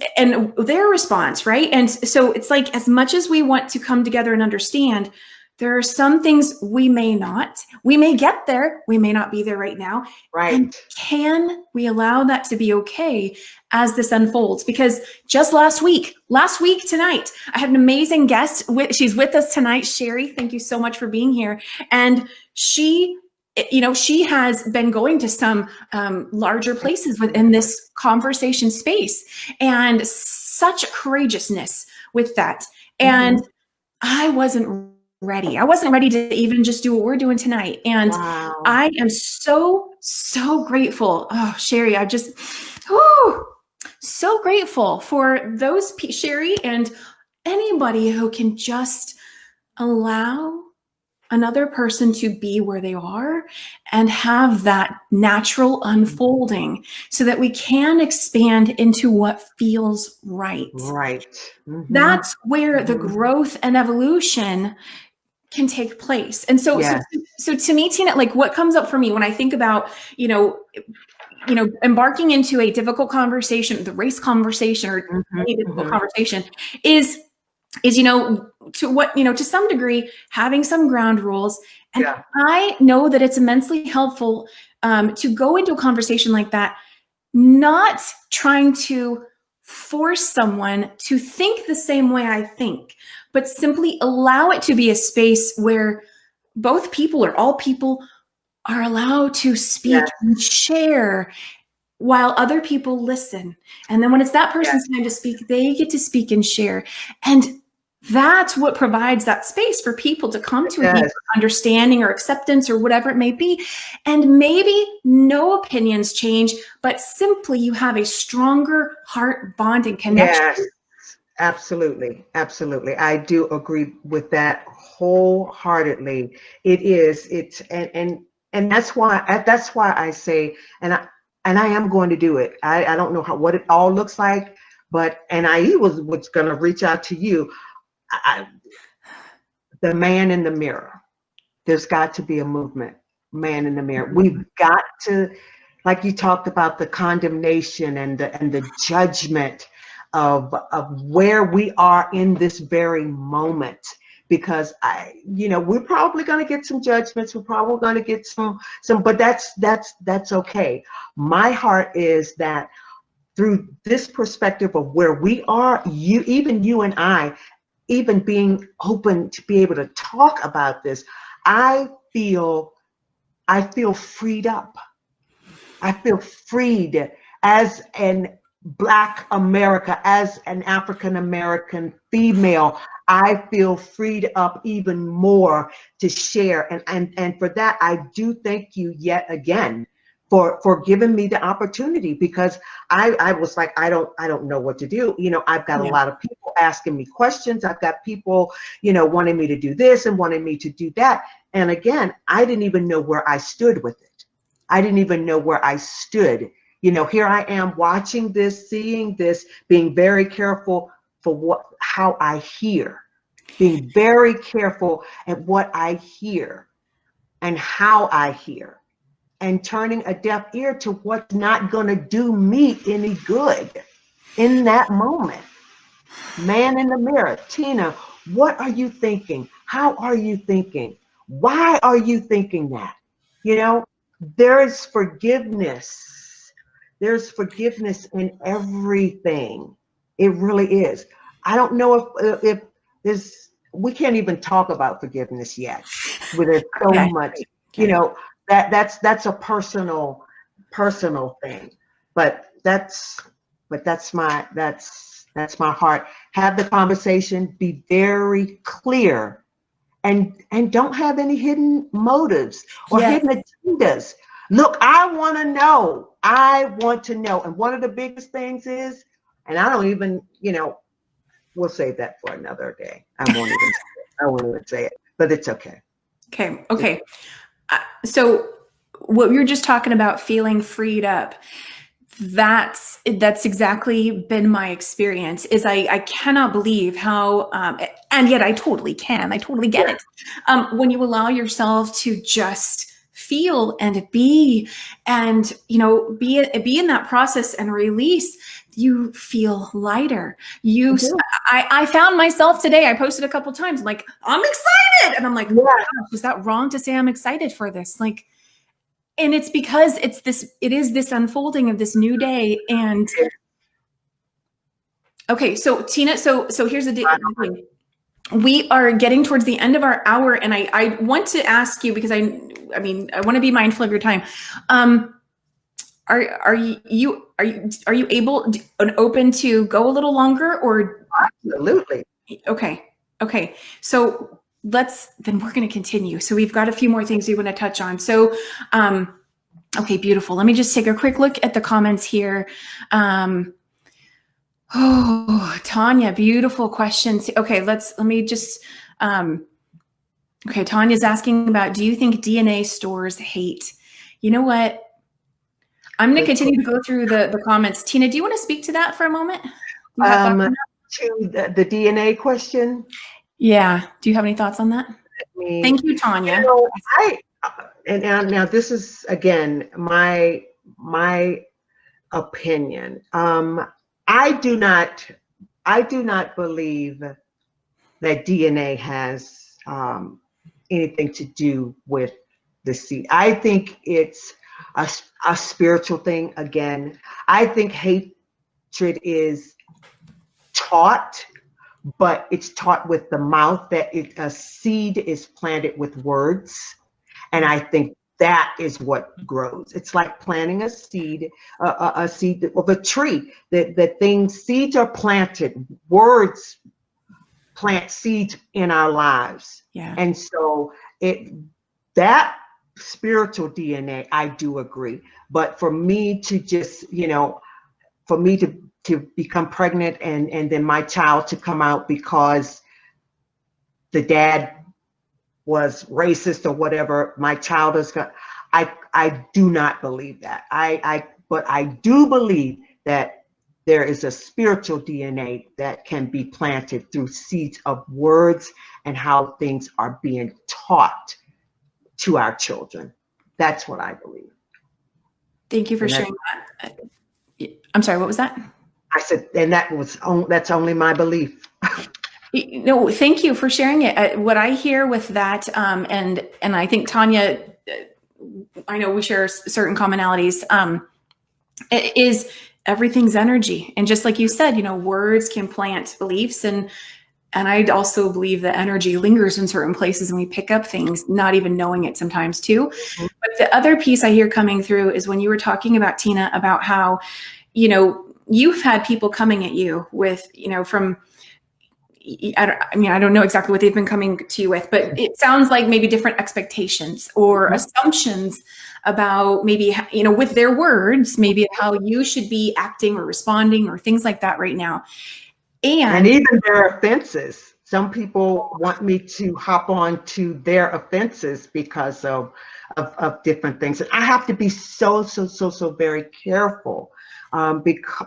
their response, right? And so it's like, as much as we want to come together and understand, there are some things we may get there, we may not be there right now. Right. And can we allow that to be okay as this unfolds? Because just last week tonight, I had an amazing guest. She's with us tonight, Sherry. Thank you so much for being here. And she has been going to some larger places within this conversation space, and such courageousness with that. And I wasn't ready to even just do what we're doing tonight. And I am so grateful. Oh, Sherry, so grateful for those, Sherry, and anybody who can just allow another person to be where they are and have that natural unfolding so that we can expand into what feels right. Right. That's where the growth and evolution can take place. And so to me, Tina, like what comes up for me when I think about, embarking into a difficult conversation, the race conversation or any difficult conversation is to some degree, having some ground rules. And I know that it's immensely helpful to go into a conversation like that, not trying to force someone to think the same way I think, but simply allow it to be a space where both people or all people are allowed to speak and share while other people listen. And then when it's that person's time to speak, they get to speak and share. And that's what provides that space for people to come to a deeper Yes. understanding or acceptance or whatever it may be. And maybe no opinions change, but simply you have a stronger heart bond and connection. Yes. Absolutely. Absolutely. I do agree with that wholeheartedly. It is. It's and that's why I say, and I am going to do it. I don't know what it all looks like, but and I was going to reach out to you. I, the man in the mirror. There's got to be a movement. Man in the mirror. We've got to, like you talked about, the condemnation and the judgment of where we are in this very moment. Because we're probably going to get some judgments. We're probably going to get some, but that's okay. My heart is that through this perspective of where we are, you and I, even being open to be able to talk about this, I feel freed up. I feel freed as an Black America, as an African American female. I feel freed up even more to share. And for that, I do thank you yet again for giving me the opportunity, because I was like, I don't know what to do. I've got a Yeah. lot of people asking me questions. I've got people, wanting me to do this and wanting me to do that. And again, I didn't even know where I stood with it. I didn't even know where I stood. Here I am watching this, seeing this, being very careful for how I hear, being very careful at what I hear and how I hear, and turning a deaf ear to what's not going to do me any good in that moment. Man in the mirror. Tina, what are you thinking? How are you thinking? Why are you thinking that? You know, there is forgiveness. There's forgiveness in everything. It really is. I don't know if there's, we can't even talk about forgiveness yet. Where there's so Okay. much, Okay. that's a personal thing. But that's my heart. Have the conversation, be very clear, and don't have any hidden motives or Yes. hidden agendas. Look, I want to know. I want to know. And one of the biggest things is, and I don't even, we'll save that for another day. I won't even say it, but it's okay. Okay. Okay. So what we were just talking about, feeling freed up, that's exactly been my experience. Is I cannot believe how and yet I totally get it, when you allow yourself to just feel and be, and be in that process and release, you feel lighter. I found myself today, I posted a couple times like, I'm excited, and I'm like, Yeah. gosh, is that wrong to say I'm excited for this? Like, and it's because it is this unfolding of this new day. And okay, so Tina, so here's the thing. We are getting towards the end of our hour, and I want to ask you, because I want to be mindful of your time. Are you able and open to go a little longer, or? Absolutely. Okay. So then we're going to continue. So we've got a few more things we want to touch on. So, okay, beautiful. Let me just take a quick look at the comments here. Tanya, beautiful questions. Okay, let me just, okay, Tanya's asking about, do you think DNA stores hate? You know what? I'm going to continue to go through the comments. Tina, do you want to speak to that for a moment? Do you have thoughts on that? To the DNA question. Yeah. Do you have any thoughts on that? Thank you, Tanya. And now this is again my opinion. I do not believe that DNA has anything to do with the seed. I think it's a spiritual thing. Again, I think hatred is taught, but it's taught with the mouth. That a seed is planted with words, and I think that is what grows. It's like planting a seed, a seed of a tree. Seeds are planted, words plant seeds in our lives. Yeah. And so that spiritual DNA, I do agree. But for me to just, for me to become pregnant and then my child to come out because the dad was racist or whatever, my child is going, I do not believe that. But I do believe that there is a spiritual DNA that can be planted through seeds of words and how things are being taught to our children. That's what I believe. Thank you for sharing that. I'm sorry, what was that? I said, and that's only my belief. No, thank you for sharing it. What I hear with that, and I think Tanya, I know we share certain commonalities, is everything's energy. And just like you said, words can plant beliefs, and I'd also believe that energy lingers in certain places and we pick up things, not even knowing it sometimes too. Mm-hmm. But the other piece I hear coming through is when you were talking about, Tina, about how, you've had people coming at you with, from, I don't know exactly what they've been coming to you with, but it sounds like maybe different expectations or assumptions about maybe, with their words, maybe how you should be acting or responding or things like that right now. And even their offenses. Some people want me to hop on to their offenses because of different things. And I have to be so very careful. Because,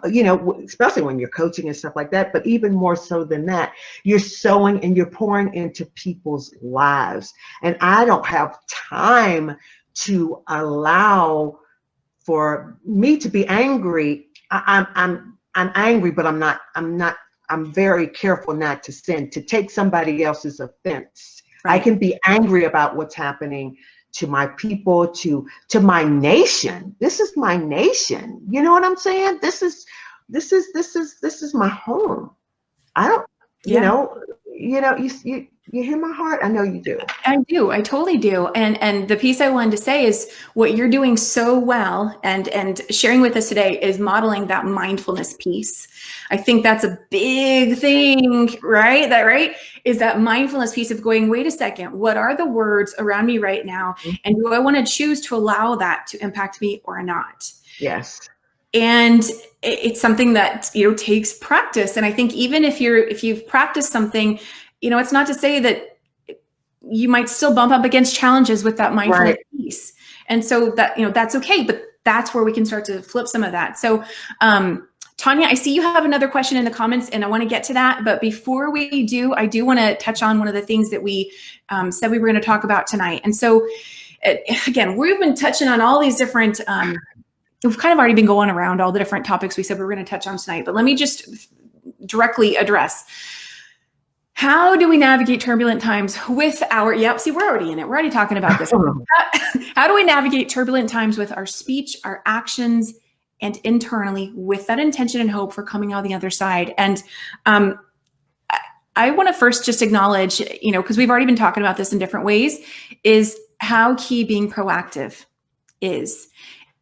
especially when you're coaching and stuff like that, but even more so than that, you're sowing and you're pouring into people's lives. And I don't have time to allow for me to be angry. I'm angry, but I'm very careful not to sin, to take somebody else's offense. Right. I can be angry about what's happening to my people, to my nation. This is my nation. You know what I'm saying? This is my home. I don't, you hear my heart? I know you do. I do. I totally do. And the piece I wanted to say is what you're doing so well and sharing with us today is modeling that mindfulness piece. I think that's a big thing, right? Right? Is that mindfulness piece of going, wait a second, what are the words around me right now? And do I want to choose to allow that to impact me or not? Yes. And it's something that, takes practice. And I think even if you've practiced something, it's not to say that you might still bump up against challenges with that mindfulness piece. And so that, that's okay, but that's where we can start to flip some of that. So, Tanya, I see you have another question in the comments and I want to get to that. But before we do, I do want to touch on one of the things that we said we were going to talk about tonight. And so again, we've been touching on all these different, we've kind of already been going around all the different topics we said we were going to touch on tonight, but let me just directly address. How do we navigate turbulent times with see, we're already in it. We're already talking about this. How do we navigate turbulent times with our speech, our actions, and internally with that intention and hope for coming out the other side? And I want to first just acknowledge, because we've already been talking about this in different ways, is how key being proactive is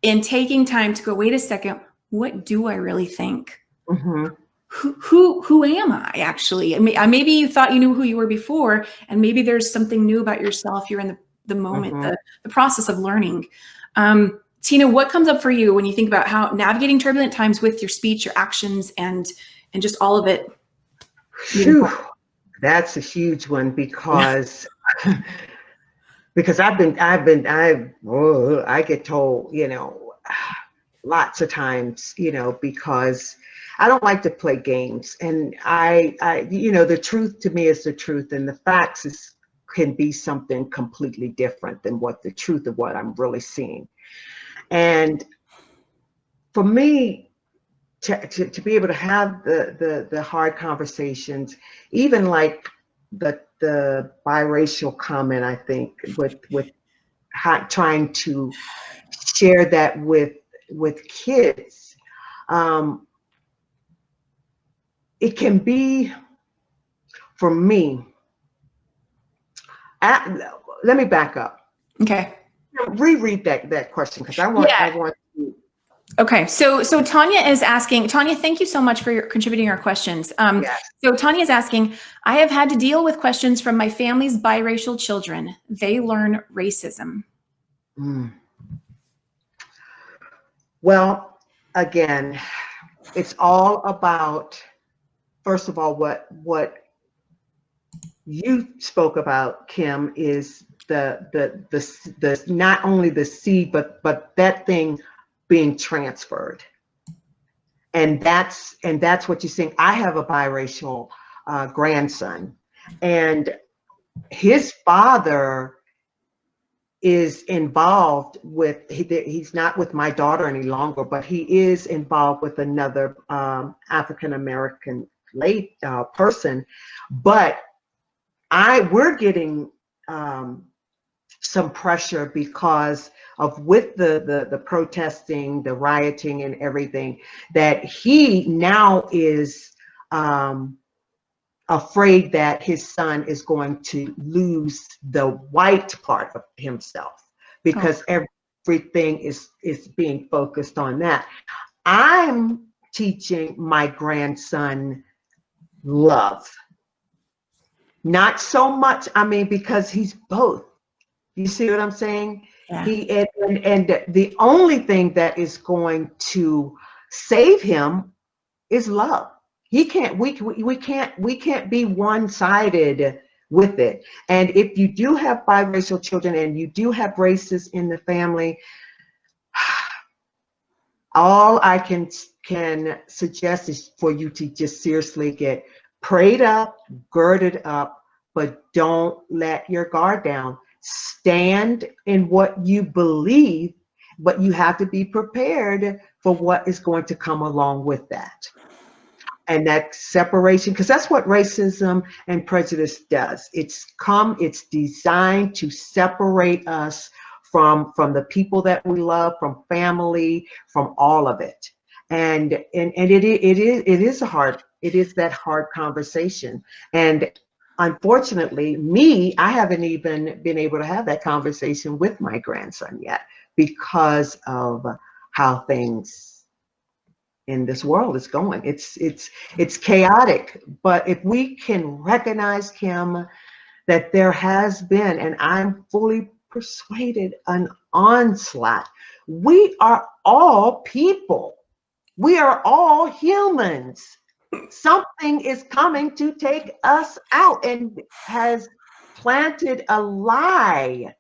in taking time to go, wait a second, what do I really think? Mm-hmm. Who am I actually? I mean, maybe you thought you knew who you were before, and maybe there's something new about yourself. You're in the moment, mm-hmm. the process of learning. Tina, what comes up for you when you think about how navigating turbulent times with your speech, your actions, and just all of it? Whew, that's a huge one because because I get told, lots of times, because I don't like to play games, and I the truth to me is the truth, and the facts can be something completely different than what the truth of what I'm really seeing. And for me to be able to have the hard conversations, even like the biracial comment, I think with trying to share that with kids, it can be, for me, let me back up. Okay. Reread that question, because I want to Okay, so Tanya is asking, Tanya, thank you so much for contributing your questions. Yes. So Tanya is asking, I have had to deal with questions from my family's biracial children. They learn racism. Mm. Well, again, it's all about, first of all, what you spoke about, Kim, is the not only the seed, but that thing being transferred. And that's what you're saying. I have a biracial grandson, and his father is involved with, he's not with my daughter any longer, but he is involved with another African American late person. But we're getting some pressure because of, with the protesting, the rioting and everything, that he now is afraid that his son is going to lose the white part of himself, Oh, because everything is being focused on that. I'm teaching my grandson love, not so much, I mean, because he's both. You see what I'm saying? yeah. He and the only thing that is going to save him is love. He can't. We can't be one-sided with it. And if you do have biracial children and you do have racists in the family, all I can suggest is for you to just seriously get prayed up, girded up, but don't let your guard down. Stand in what you believe, but you have to be prepared for what is going to come along with that. And that separation, because that's what racism and prejudice does. It's designed to separate us from the people that we love, from family, from all of it. And it is a hard, it is that hard conversation. And unfortunately, I haven't even been able to have that conversation with my grandson yet, because of how things in this world is going. It's chaotic. But if we can recognize, Kim, that there has been, and I'm fully persuaded, an onslaught. We are all people. We are all humans. Something is coming to take us out, and has planted a lie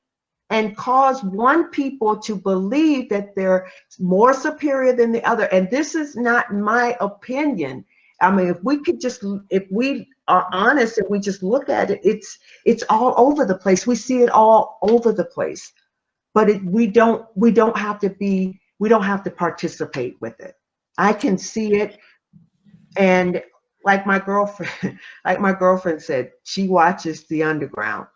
and cause one people to believe that they're more superior than the other. And this is not my opinion. I mean, if we are honest and we just look at it, it's all over the place. We see it all over the place. But we don't have to participate with it. I can see it. And like my girlfriend, like my girlfriend said, she watches the underground.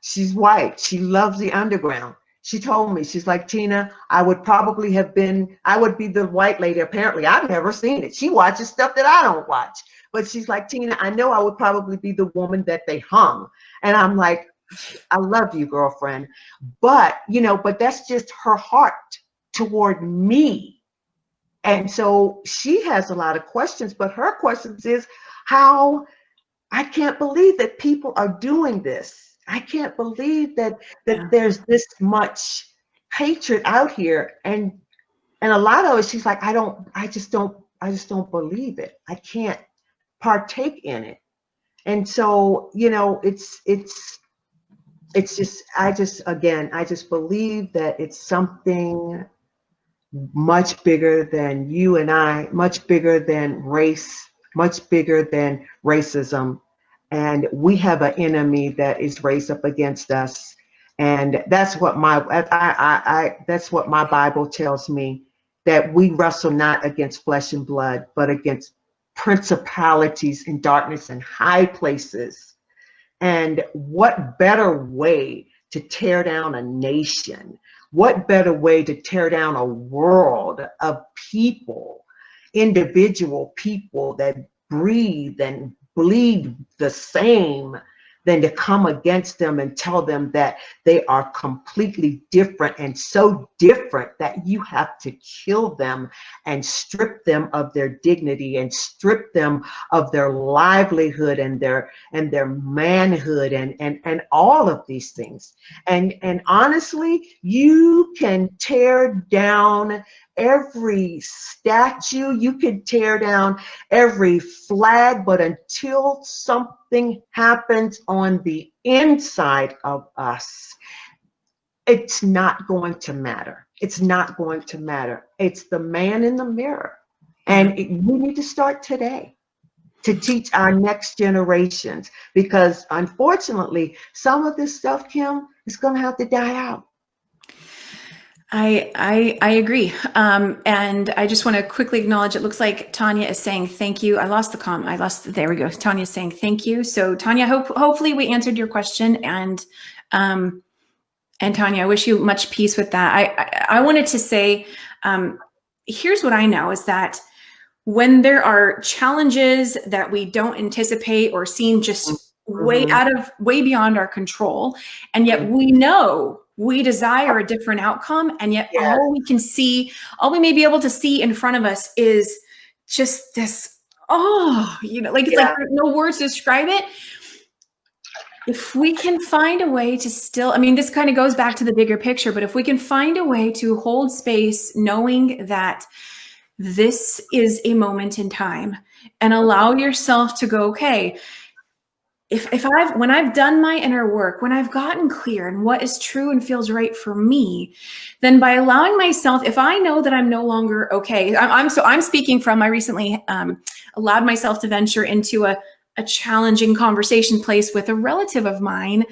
She's white. She loves the underground. She told me, she's like, Tina, I would be the white lady. Apparently, I've never seen it. She watches stuff that I don't watch. But she's like, Tina, I know I would probably be the woman that they hung. And I'm like, I love you, girlfriend. But that's just her heart toward me. And so she has a lot of questions, but her questions is how, I can't believe that people are doing this. I can't believe that Yeah. there's this much hatred out here. And a lot of it, she's like, I just don't believe it. I can't partake in it. And so, it's just, I just believe that it's something much bigger than you and I, much bigger than race, much bigger than racism. And we have an enemy that is raised up against us. And that's what my Bible tells me, that we wrestle not against flesh and blood, but against principalities in darkness and high places. And what better way to tear down a nation? What better way to tear down a world of people, individual people that breathe and bleed the same, than to come against them and tell them that they are completely different and so different that you have to kill them and strip them of their dignity and strip them of their livelihood and their manhood and all of these things. And honestly, you can tear down every statue, you can tear down every flag, but until something happens on the inside of us, it's not going to matter. It's not going to matter. It's the man in the mirror. And we need to start today to teach our next generations, because unfortunately, some of this stuff, Kim, is going to have to die out. I agree. And I just want to quickly acknowledge, it looks like Tanya is saying thank you. There we go. Tanya's saying thank you. So Tanya, hopefully we answered your question. And Tanya, I wish you much peace with that. I wanted to say, here's what I know is that when there are challenges that we don't anticipate or seem just way beyond our control, and yet we know we desire a different outcome, and yet all we may be able to see in front of us is just this, it's like no words to describe it. If we can find a way to still, this kind of goes back to the bigger picture, but if we can find a way to hold space, knowing that this is a moment in time, and allow yourself to go, okay, when I've done my inner work, when I've gotten clear on what is true and feels right for me, then by allowing myself, if I know that I'm no longer okay, I'm speaking from, I recently allowed myself to venture into a challenging conversation place with a relative of mine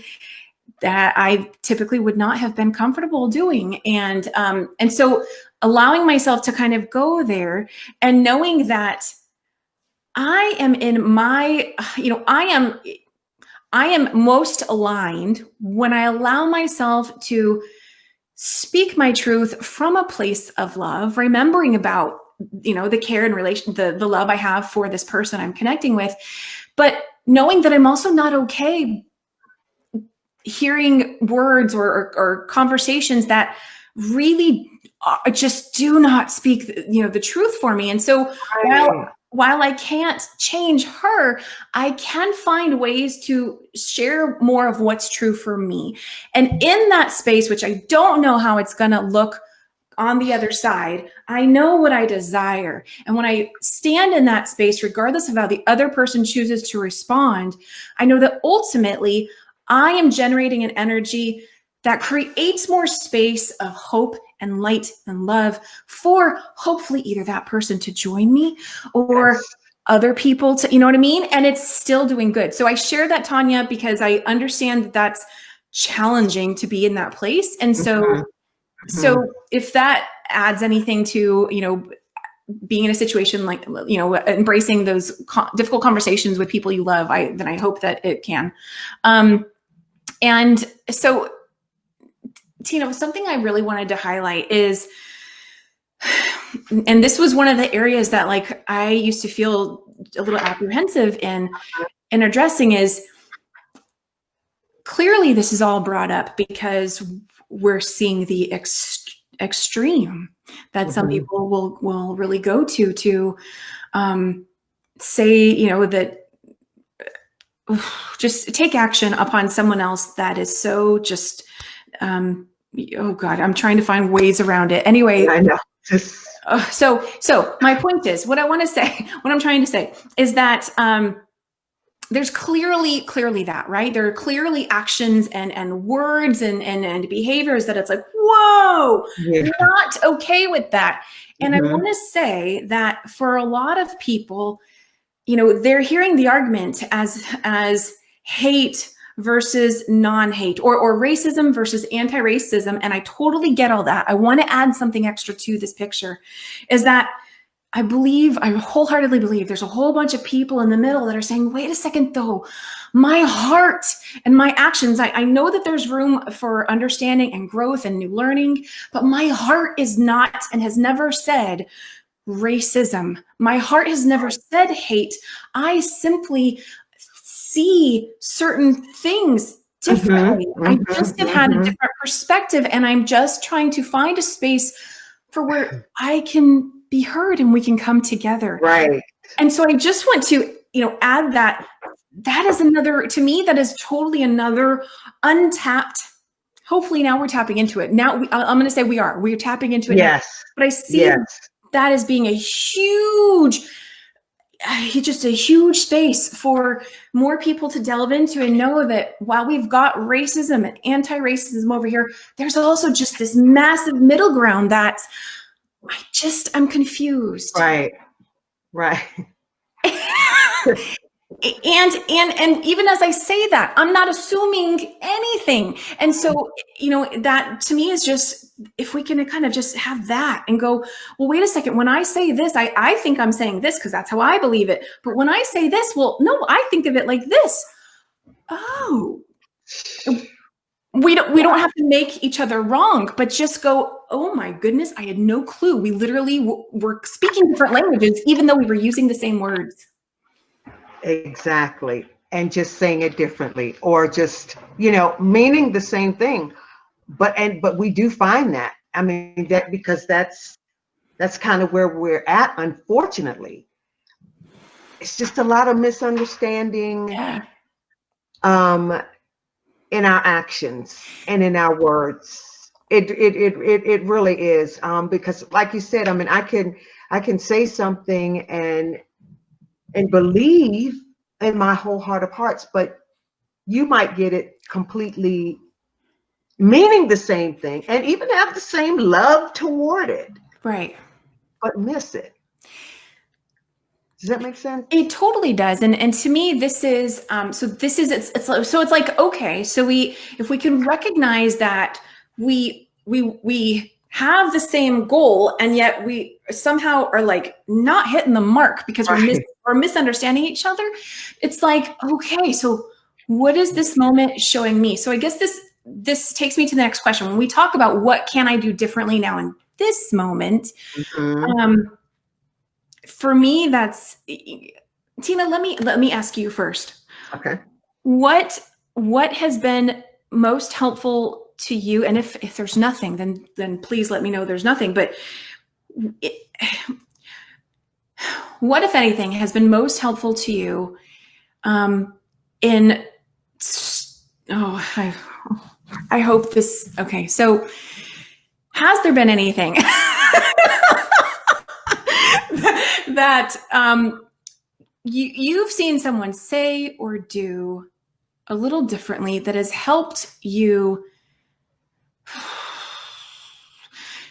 that I typically would not have been comfortable doing. And so allowing myself to kind of go there and knowing that I am in my, I am most aligned when I allow myself to speak my truth from a place of love, remembering about, the care and relation, the love I have for this person I'm connecting with, but knowing that I'm also not okay hearing words or conversations that really just do not speak, the truth for me. And so while I can't change her, I can find ways to share more of what's true for me. And in that space, which I don't know how it's going to look on the other side, I know what I desire. And when I stand in that space, regardless of how the other person chooses to respond, I know that ultimately I am generating an energy that creates more space of hope and light and love for hopefully either that person to join me or other people to, you know what I mean? And it's still doing good. So I share that, Tanya, because I understand that that's challenging to be in that place. And so, so if that adds anything to, being in a situation like, embracing those difficult conversations with people you love, then I hope that it can. And so, Tina, something I really wanted to highlight is, and this was one of the areas that like I used to feel a little apprehensive in addressing, is clearly this is all brought up because we're seeing the extreme that some people will really go to say, that just take action upon someone else that is so just, oh God, I'm trying to find ways around it. Anyway, I know. So my point is, what I'm trying to say is that there's clearly that, right? There are clearly actions and words and behaviors that it's like, whoa, not okay with that. And I want to say that for a lot of people, they're hearing the argument as hate versus non-hate, or racism versus anti-racism. And I totally get all that. I want to add something extra to this picture, is that I wholeheartedly believe there's a whole bunch of people in the middle that are saying, wait a second though, my heart and my actions, I know that there's room for understanding and growth and new learning, but my heart is not and has never said racism. My heart has never said hate. I simply see certain things differently. I just have had a different perspective, and I'm just trying to find a space for where I can be heard and we can come together. Right. And so I just want to, add that is another, to me, that is totally another untapped. Hopefully now we're tapping into it. Now I'm going to say we're tapping into it now. Yes. But I see that as being just a huge space for more people to delve into and know that while we've got racism and anti-racism over here, there's also just this massive middle ground that I'm confused. Right. And even as I say that, I'm not assuming anything. And so, that to me is just, if we can kind of just have that and go, well, wait a second, when I say this, I think I'm saying this because that's how I believe it. But when I say this, well, no, I think of it like this. Oh, we don't have to make each other wrong, but just go, oh my goodness, I had no clue. We literally were speaking different languages, even though we were using the same words. Exactly. And just saying it differently, or just, meaning the same thing. But we do find that. I mean, because that's kind of where we're at, unfortunately. It's just a lot of misunderstanding in our actions and in our words. It really is. Because like you said, I mean, I can say something and believe in my whole heart of hearts, but you might get it completely meaning the same thing and even have the same love toward it. Right. But miss it. Does that make sense? It totally does. And to me, this is, it's like, okay, so if we can recognize that we have the same goal, and yet we somehow are like not hitting the mark because we're misunderstanding each other. It's like, okay, so what is this moment showing me? So I guess this takes me to the next question. When we talk about what can I do differently now in this moment, for me, that's, Tina, let me ask you first. Okay. What has been most helpful to you? And if there's nothing, then please let me know there's nothing. But what, if anything, has been most helpful to you I hope this, okay. So has there been anything that you've seen someone say or do a little differently that has helped you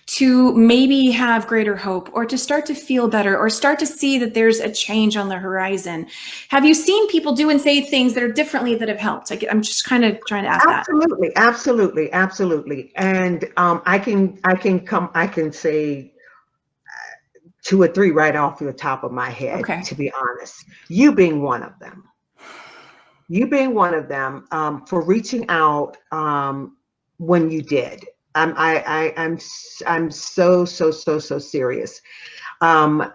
to maybe have greater hope, or to start to feel better, or start to see that there's a change on the horizon? Have you seen people do and say things that are differently that have helped? I'm just kind of trying to ask that. Absolutely. And I can say 2 or 3 right off the top of my head, okay, to be honest. You being one of them. For reaching out when you did. I'm so serious. And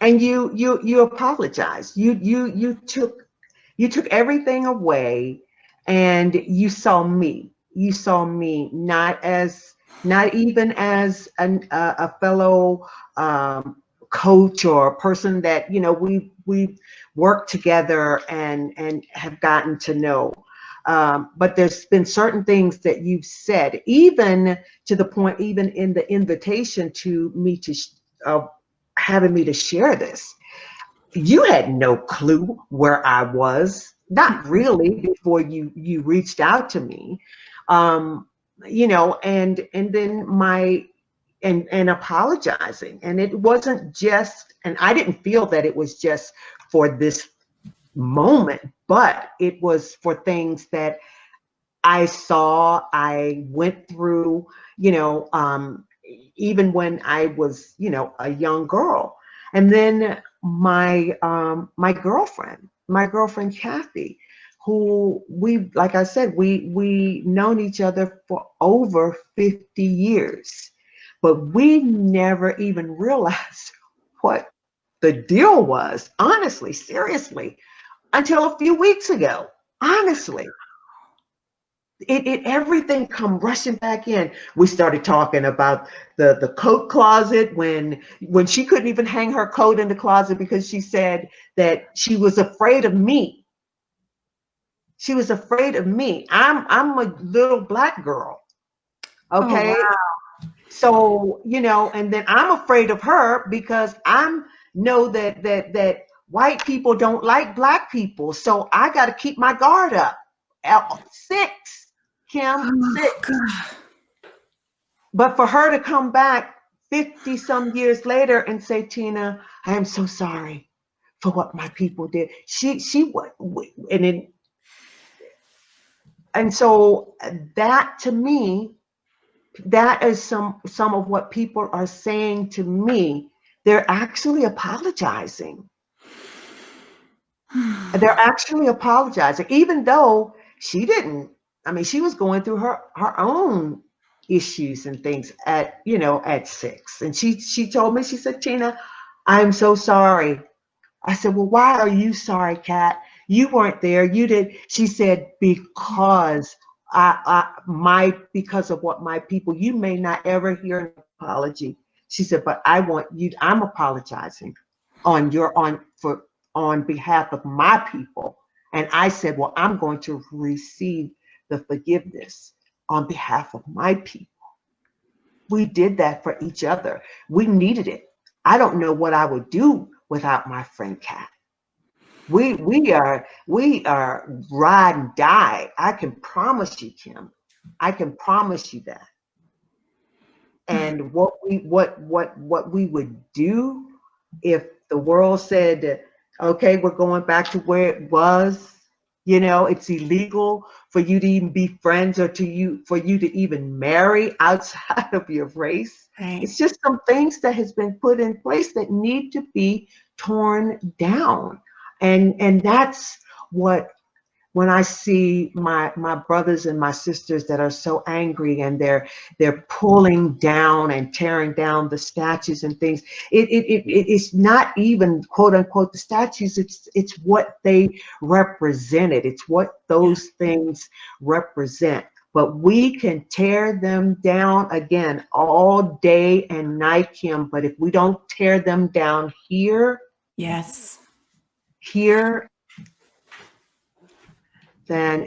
you apologized. You took everything away, and you saw me. You saw me not even as a fellow coach or a person that we worked together and have gotten to know. But there's been certain things that you've said, even to the point, even in the invitation to me to having me to share this. You had no clue where I was, not really, before you reached out to me. And then and apologizing. And it wasn't just, and I didn't feel that it was just for this moment, but it was for things that I saw, I went through, even when I was, a young girl. And then my girlfriend Kathy, who like I said, we known each other for over 50 years, but we never even realized what the deal was. Honestly, seriously, until a few weeks ago. Honestly, it everything come rushing back in. We started talking about the coat closet when she couldn't even hang her coat in the closet because she said that she was afraid of me. She was afraid of me. I'm a little black girl. Oh, Okay. wow. So, and then I'm afraid of her because I'm know that white people don't like black people. So I got to keep my guard up. Six, Kim, Oh, six. God. But for her to come back 50 some years later and say, Tina, I am so sorry for what my people did. And it, and so that to me, that is some of what people are saying to me. They're actually apologizing. They're actually apologizing, even though she didn't. I mean, she was going through her own issues and things at 6. And she told me, she said, Tina, I'm so sorry. I said, well, why are you sorry, Kat? You weren't there. You did. She said, because because of what my people, you may not ever hear an apology. She said, but I'm apologizing on behalf of my people. And I said, well, I'm going to receive the forgiveness on behalf of my people. We did that for each other. We needed it. I don't know what I would do without my friend Kat. We are ride and die. I can promise you, Kim. I can promise you that. And what we would do if the world said, okay, we're going back to where it was. It's illegal for you to even be friends or for you to even marry outside of your race. Right. It's just some things that has been put in place that need to be torn down. And that's what, when I see my brothers and my sisters that are so angry and they're pulling down and tearing down the statues and things, it's not even quote unquote the statues, it's what they represented. It's what those things represent. But we can tear them down again all day and night, Kim. But if we don't tear them down Yes. here, then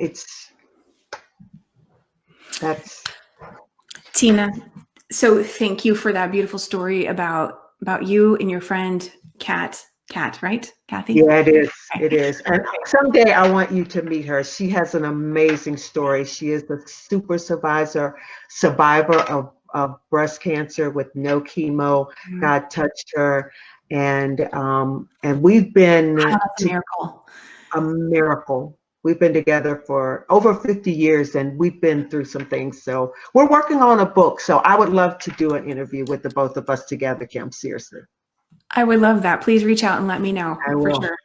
that's Tina, so thank you for that beautiful story about you and your friend Kat, right? Kathy? Yeah, it is. Okay. It is. And someday I want you to meet her. She has an amazing story. She is the super survivor of breast cancer with no chemo. God touched her. And we've been Wow, that's a miracle. a miracle. We've been together for over 50 years and we've been through some things. So we're working on a book. So I would love to do an interview with the both of us together, Kim. Seriously. I would love that. Please reach out and let me know I for will. sure.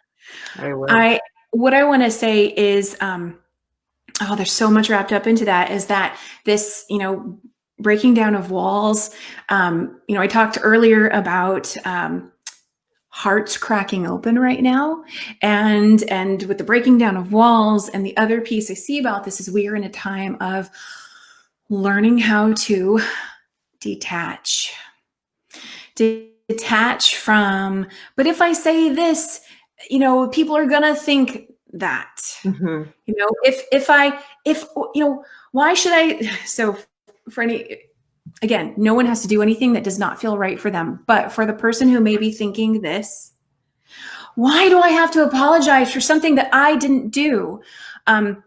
I will. What I want to say is, there's so much wrapped up into that, is that this, breaking down of walls. I talked earlier about, hearts cracking open right now, and with the breaking down of walls. And the other piece I see about this is we are in a time of learning how to detach from, but if I say this, people are gonna think that. Mm-hmm. If why should I? So for again, no one has to do anything that does not feel right for them. But for the person who may be thinking this, why do I have to apologize for something that I didn't do? To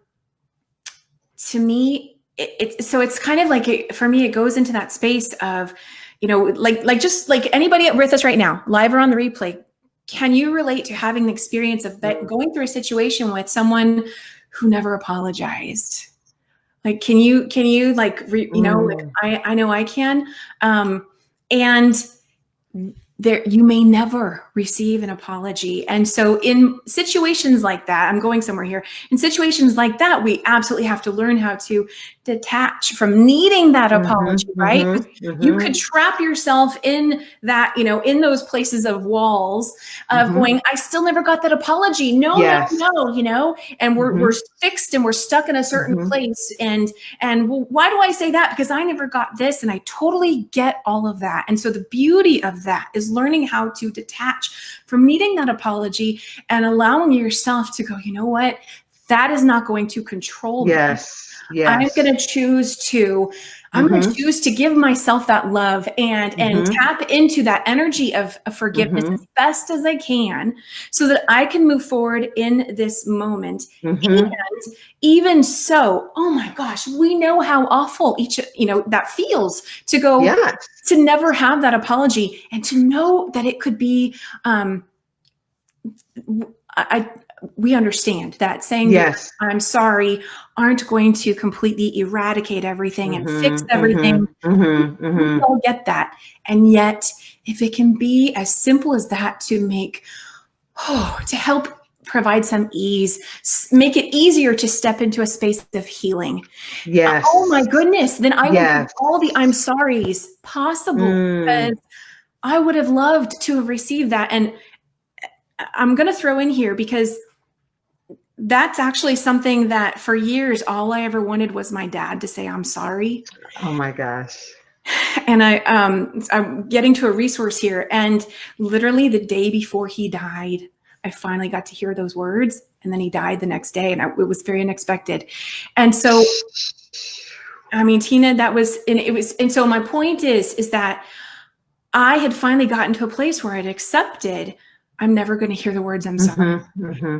me, it's kind of like, for me, it goes into that space of, just like anybody with us right now, live or on the replay. Can you relate to having the experience of going through a situation with someone who never apologized? Like, can you I know I can. And there, you may never receive an apology. And so in situations like that, I'm going somewhere here, in situations like that, we absolutely have to learn how to detach from needing that apology, right? You could trap yourself in that, in those places of walls of going, I still never got that apology. No, Yes. no, and we're fixed and we're stuck in a certain place. And well, why do I say that? Because I never got this. And I totally get all of that. And so the beauty of that is learning how to detach from needing that apology and allowing yourself to go, you know what? That is not going to control me. I'm going to choose to give myself that love and tap into that energy of forgiveness as best as I can so that I can move forward in this moment. And even so, oh my gosh, we know how awful that feels to go to never have that apology and to know that it could be, we understand that saying that I'm sorry aren't going to completely eradicate everything and fix everything. We all get that. And yet, if it can be as simple as that to to help provide some ease, make it easier to step into a space of healing. Oh my goodness, then I will do all the I'm sorries possible because I would have loved to have received that. And I'm going to throw in here because that's actually something that for years, all I ever wanted was my dad to say, I'm sorry. Oh my gosh. And I'm getting to a resource here. And literally the day before he died, I finally got to hear those words. And then he died the next day. And it was very unexpected. And so, I mean, Tina, and so my point is that I had finally gotten to a place where I'd accepted I'm never going to hear the words I'm sorry.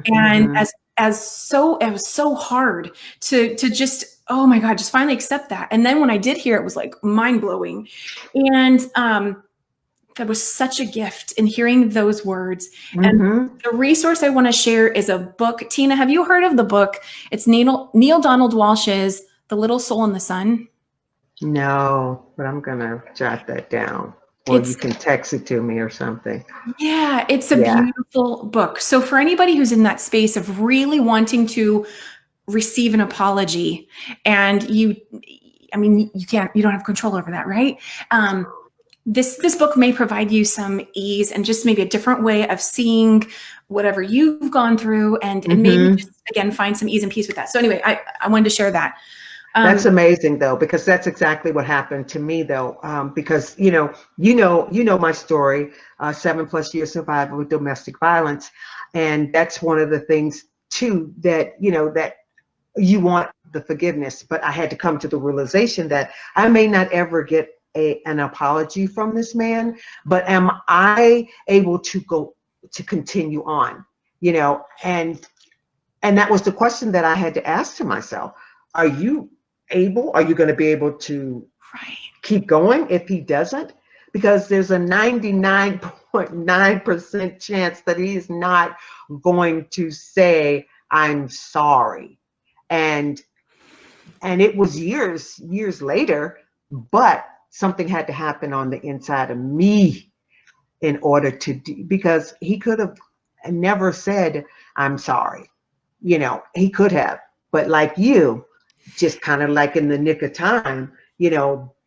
And it was so hard to just, oh my God, just finally accept that. And then when I did hear it, was like mind blowing. And that was such a gift in hearing those words. And the resource I want to share is a book. Tina, have you heard of the book? It's Neil Donald Walsh's The Little Soul in the Sun. No, but I'm going to jot that down. Or you can text it to me or something. Yeah, it's a beautiful book. So for anybody who's in that space of really wanting to receive an apology and you don't have control over that, right? This book may provide you some ease and just maybe a different way of seeing whatever you've gone through and maybe just, again, find some ease and peace with that. So anyway, I wanted to share that. That's amazing though, because that's exactly what happened to me though. Because you know my story, 7+ years survival with domestic violence. And that's one of the things too, that, that you want the forgiveness, but I had to come to the realization that I may not ever get an apology from this man, but am I able to continue on, and that was the question that I had to ask to myself. Are you going to be able to keep going if he doesn't? Because there's a 99.9% chance that he's not going to say, I'm sorry. And it was years later, but something had to happen on the inside of me in order to because he could have never said, I'm sorry. He could have, but like you, just kind of like in the nick of time,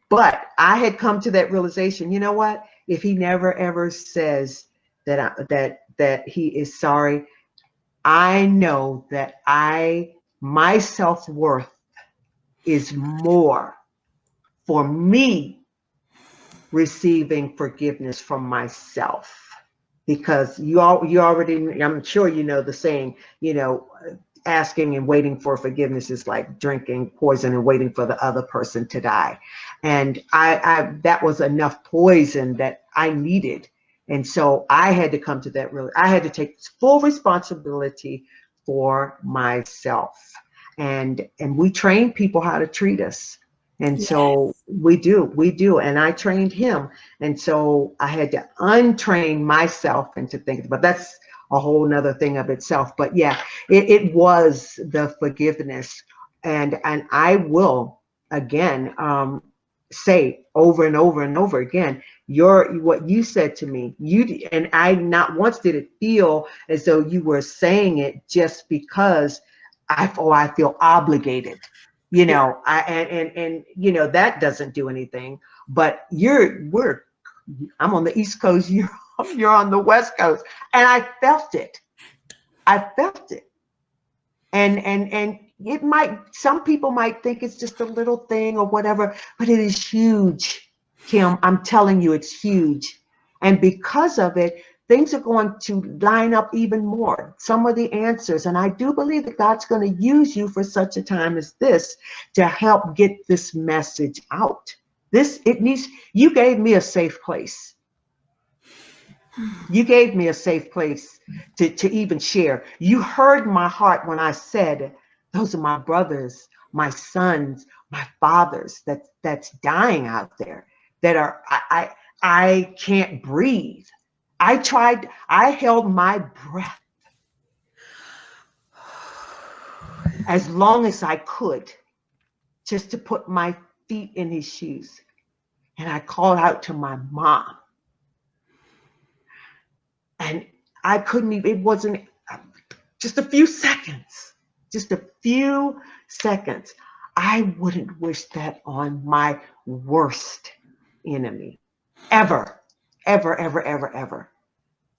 but I had come to that realization, you know what, if he never ever says that he is sorry, I know that my self-worth is more for me receiving forgiveness from myself. Because you already, I'm sure you know the saying, asking and waiting for forgiveness is like drinking poison and waiting for the other person to die. And I that was enough poison that I needed. And so I had to come to that I had to take full responsibility for myself. And we train people how to treat us. And so we do. And I trained him. And so I had to untrain myself into thinking, but that's a whole nother thing of itself. But yeah, it was the forgiveness. And I will, again, say over and over and over again, what you said to me, and I not once did it feel as though you were saying it just because I feel obligated. Yeah. That doesn't do anything. But I'm on the East Coast, you're on the West Coast, and I felt it. I felt it. And some people might think it's just a little thing or whatever, but it is huge, Kim. I'm telling you, it's huge. And because of it, things are going to line up even more. Some of the answers, and I do believe that God's going to use you for such a time as this to help get this message out. You gave me a safe place. You gave me a safe place to even share. You heard my heart when I said, those are my brothers, my sons, my fathers that's dying out there, that are, I can't breathe. I held my breath as long as I could, just to put my feet in his shoes. And I called out to my mom. And I couldn't even, it wasn't just a few seconds, I wouldn't wish that on my worst enemy, ever, ever, ever, ever, ever,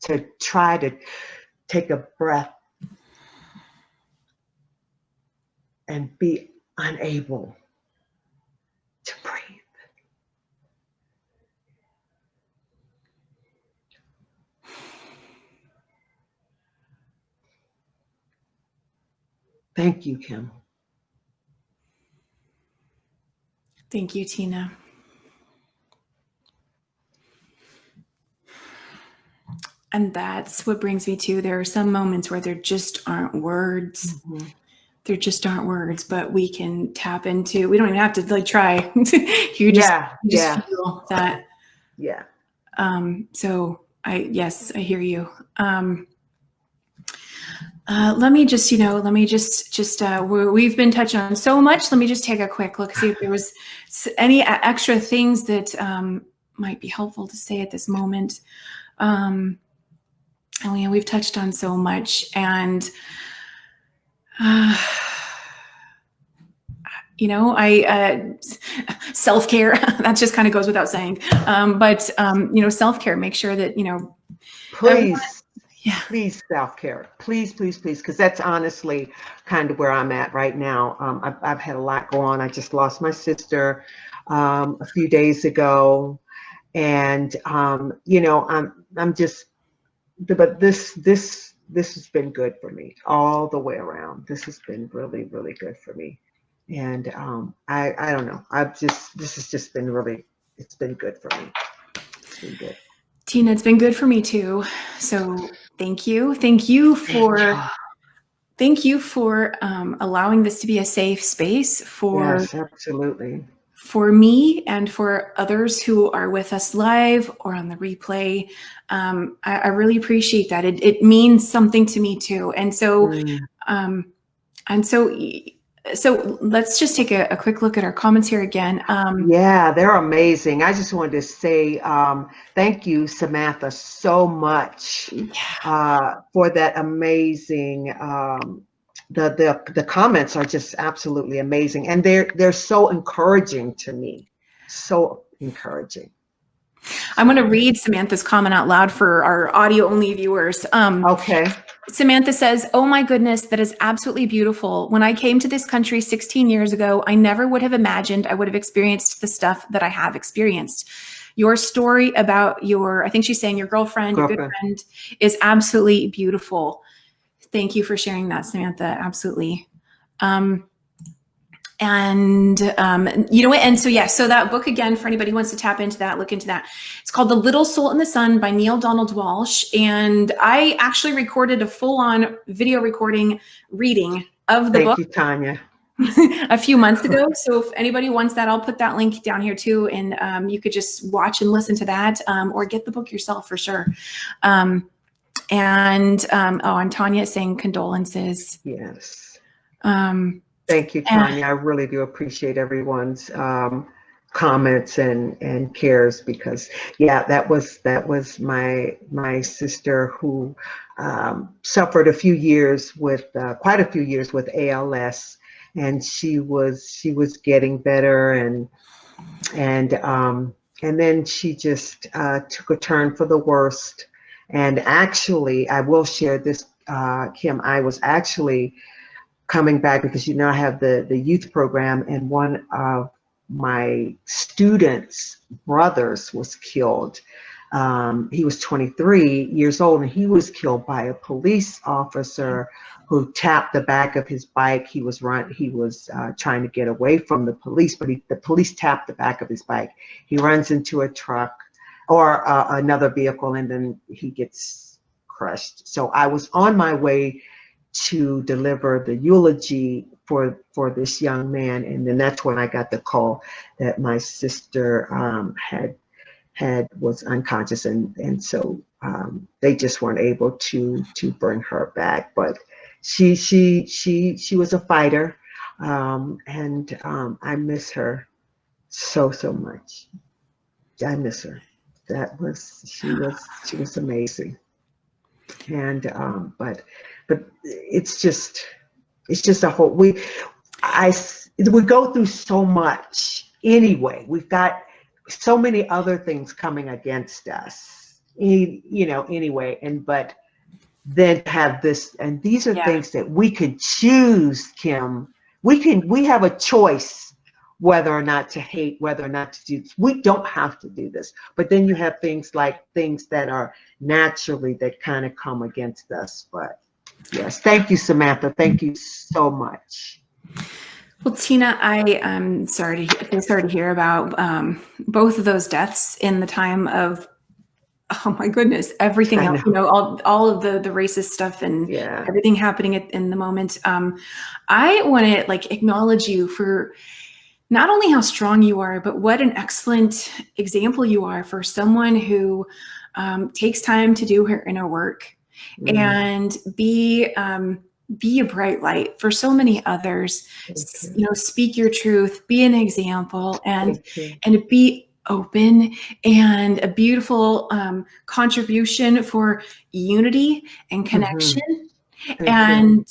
to try to take a breath and be unable to breathe. Thank you, Kim. Thank you, Tina. And that's what brings me to, there are some moments where there just aren't words. Mm-hmm. There just aren't words, but we can tap into, we don't even have to try. you just feel that. Yeah. So I hear you. Let me just, we've been touching on so much. Let me just take a quick look, see if there was any extra things that might be helpful to say at this moment. We've touched on so much, and self-care, that just kind of goes without saying. But self-care, make sure that, please, please self-care, please, because that's honestly kind of where I'm at right now. I've had a lot go on. I just lost my sister a few days ago, and I'm just, but this has been good for me all the way around. This has been really, really good for me. And I don't know. This has just been it's been good for me. It's been good. Tina, it's been good for me too. So thank you. Thank you for allowing this to be a safe space for, yes, absolutely, for me and for others who are with us live or on the replay. I really appreciate that. It means something to me too. And so, so let's just take a quick look at our comments here again. Yeah, they're amazing. I just wanted to say thank you, Samantha, so much for that amazing. The comments are just absolutely amazing, and they're so encouraging to me. So encouraging. I'm going to read Samantha's comment out loud for our audio only viewers. Okay. Samantha says, "Oh my goodness, that is absolutely beautiful. When I came to this country 16 years ago, I never would have imagined I would have experienced the stuff that I have experienced. Your story about I think she's saying your girlfriend, your good friend, is absolutely beautiful. Thank you for sharing that, Samantha. Absolutely." And so that book, again, for anybody who wants to tap into that, look into that. It's called The Little Soul in the Sun by Neil Donald Walsh. And I actually recorded a full-on video recording reading of the book. Thank you, Tanya. a few months ago. So if anybody wants that, I'll put that link down here too. And you could just watch and listen to that or get the book yourself for sure. And Tanya is saying condolences. Yes. Thank you, Tanya. I really do appreciate everyone's comments and cares, because yeah, that was my sister who suffered quite a few years with ALS, and she was getting better, and then she just took a turn for the worst. And actually, I will share this, Kim. I was actually coming back because I have the youth program, and one of my students' brothers was killed. He was 23 years old, and he was killed by a police officer who tapped the back of his bike. He was trying to get away from the police, but the police tapped the back of his bike. He runs into a truck or another vehicle, and then he gets crushed. So I was on my way to deliver the eulogy for this young man, and then that's when I got the call that my sister was unconscious, and so they just weren't able to bring her back. But she was a fighter, and I miss her so much. I miss her. She was amazing. And but it's just a whole we go through so much anyway. We've got so many other things coming against us, anyway. But then have this, and these are things that we could choose, Kim. We have a choice whether or not to hate, whether or not to do this. We don't have to do this. But then you have things that are naturally that kind of come against us. But yes, thank you, Samantha. Thank you so much. Well, Tina, I'm sorry to hear about both of those deaths in the time of, oh my goodness, everything else, all of the racist stuff and everything happening in the moment. I want to acknowledge you for not only how strong you are, but what an excellent example you are for someone who takes time to do her inner work and be a bright light for so many others. Speak your truth, be an example, and be open, and a beautiful contribution for unity and connection. And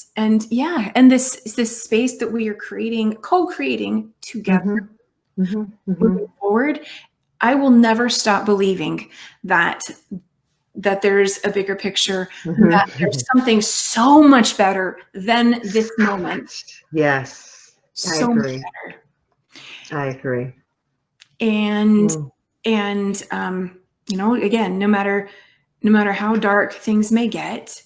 this space that we are co-creating together moving forward. I will never stop believing that there's a bigger picture, that there's something so much better than this moment. Yes, so much better. I agree. And again, no matter how dark things may get,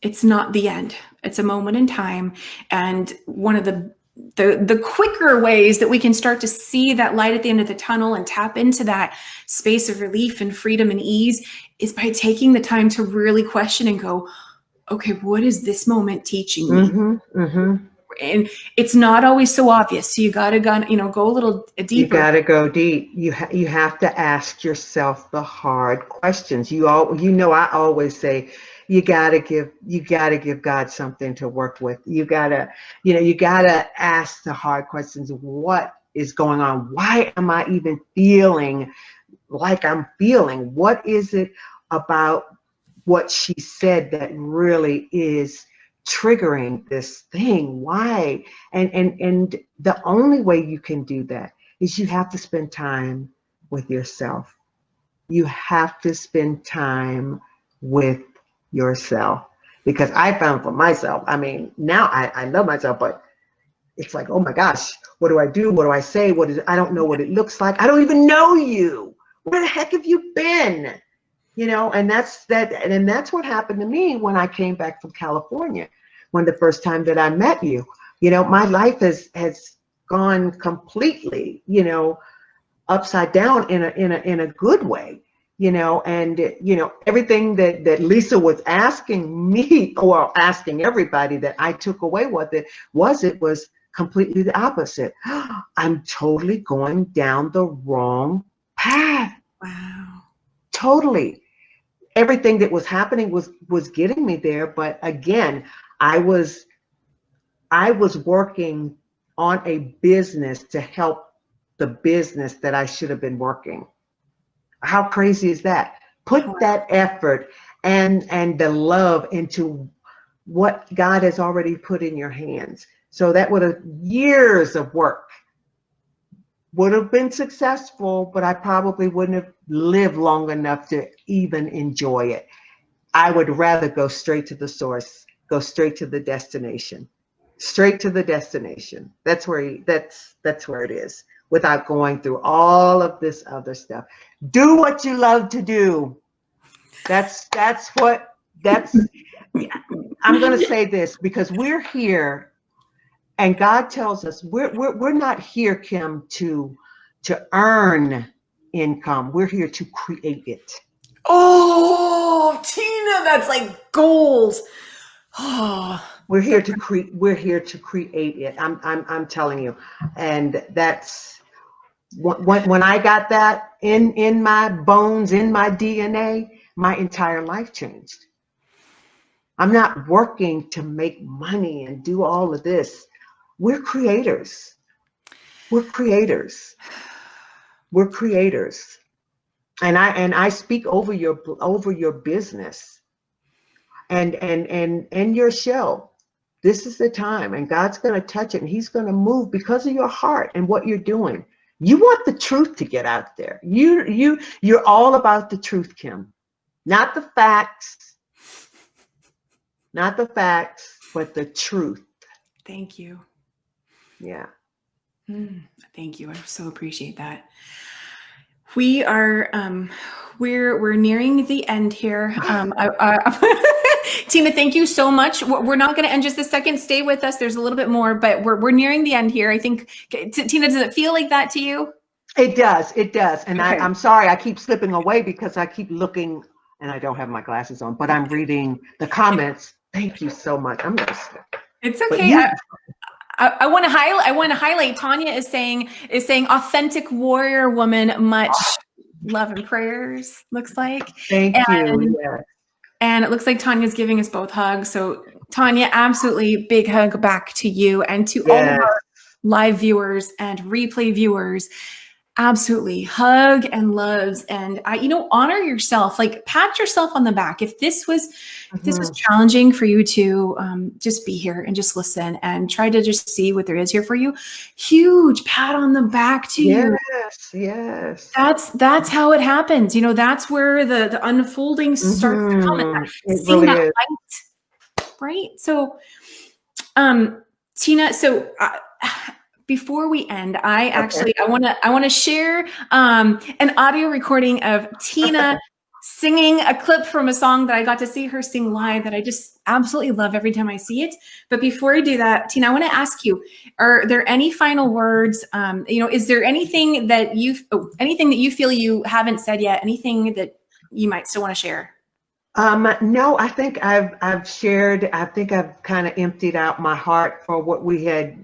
it's not the end. It's a moment in time. And one of the quicker ways that we can start to see that light at the end of the tunnel and tap into that space of relief and freedom and ease is by taking the time to really question and go, okay, what is this moment teaching me? And it's not always so obvious. So you got to go a little deeper. You got to go deep. You have to ask yourself the hard questions. I always say, you gotta give God something to work with. You gotta ask the hard questions. What is going on? Why am I even feeling like I'm feeling? What is it about what she said that really is triggering this thing? Why? And the only way you can do that is you have to spend time with yourself. You have to spend time with yourself, because I found for myself, now I love myself, but it's like, oh my gosh, what do I do? What do I say? I don't know what it looks like. I don't even know you. Where the heck have you been? And that's what happened to me when I came back from California, when the first time that I met you. My life has gone completely, upside down in a good way. And everything that Lisa was asking me, or asking everybody, that I took away with it was completely the opposite. I'm totally going down the wrong path. Wow. Totally. Everything that was happening was getting me there, but again, I was working on a business to help the business that I should have been working. How crazy is that? Put that effort and the love into what God has already put in your hands. So that would have years of work would have been successful, but I probably wouldn't have lived long enough to even enjoy it. I would rather go straight to the source, go straight to the destination, straight to the destination. That's where that's where it is, without going through all of this other stuff. Do what you love to do. That's what that's. I'm going to say this because we're here, and God tells us we're not here, Kim, to earn income. We're here to create it. Oh, Tina, that's like goals. Oh, we're here to create. We're here to create it. I'm telling you, and that's when I got that in my bones, in my DNA, my entire life changed. I'm not working to make money and do all of this. We're creators. We're creators. We're creators. And I speak over your business and your show. This is the time, and God's going to touch it, and He's going to move because of your heart and what you're doing. You want the truth to get out there. You're all about the truth, Kim, not the facts, but the truth. Thank you. Yeah. Thank you. I so appreciate that. We are we're nearing the end here. Tina, thank you so much. We're not going to end just a second. Stay with us. There's a little bit more, but we're nearing the end here. I think, Tina, does it feel like that to you? It does. It does. And Okay. I'm sorry, I keep slipping away because I keep looking, and I don't have my glasses on, but I'm reading the comments. Thank you so much. I'm gonna slip. It's okay. I want to highlight. Tanya is saying authentic warrior woman. Much love and prayers. Looks like. Thank you. Yeah. And it looks like Tanya's giving us both hugs. So Tanya, absolutely big hug back to you and to all of our live viewers and replay viewers. Absolutely hug and loves, and honor yourself. Like, pat yourself on the back. If this was challenging for you to just be here and just listen and try to just see what there is here for you, huge pat on the back to you. Yes. That's how it happens. That's where the unfolding starts to come. Seeing that light, right? So, Tina, so. Before we end, I want to share an audio recording of Tina singing a clip from a song that I got to see her sing live that I just absolutely love every time I see it. But before I do that, Tina, I want to ask you: are there any final words? Is there anything that you feel you haven't said yet? Anything that you might still want to share? No, I think I've shared. I think I've kind of emptied out my heart for what we had,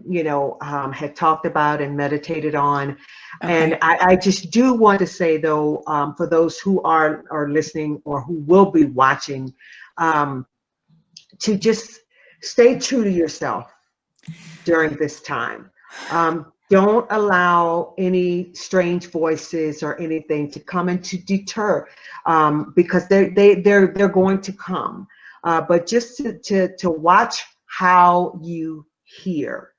had talked about and meditated on. Okay. And I just do want to say, though, for those who are listening or who will be watching, to just stay true to yourself during this time. Don't allow any strange voices or anything to come and to deter, because they're going to come. But just to watch how you hear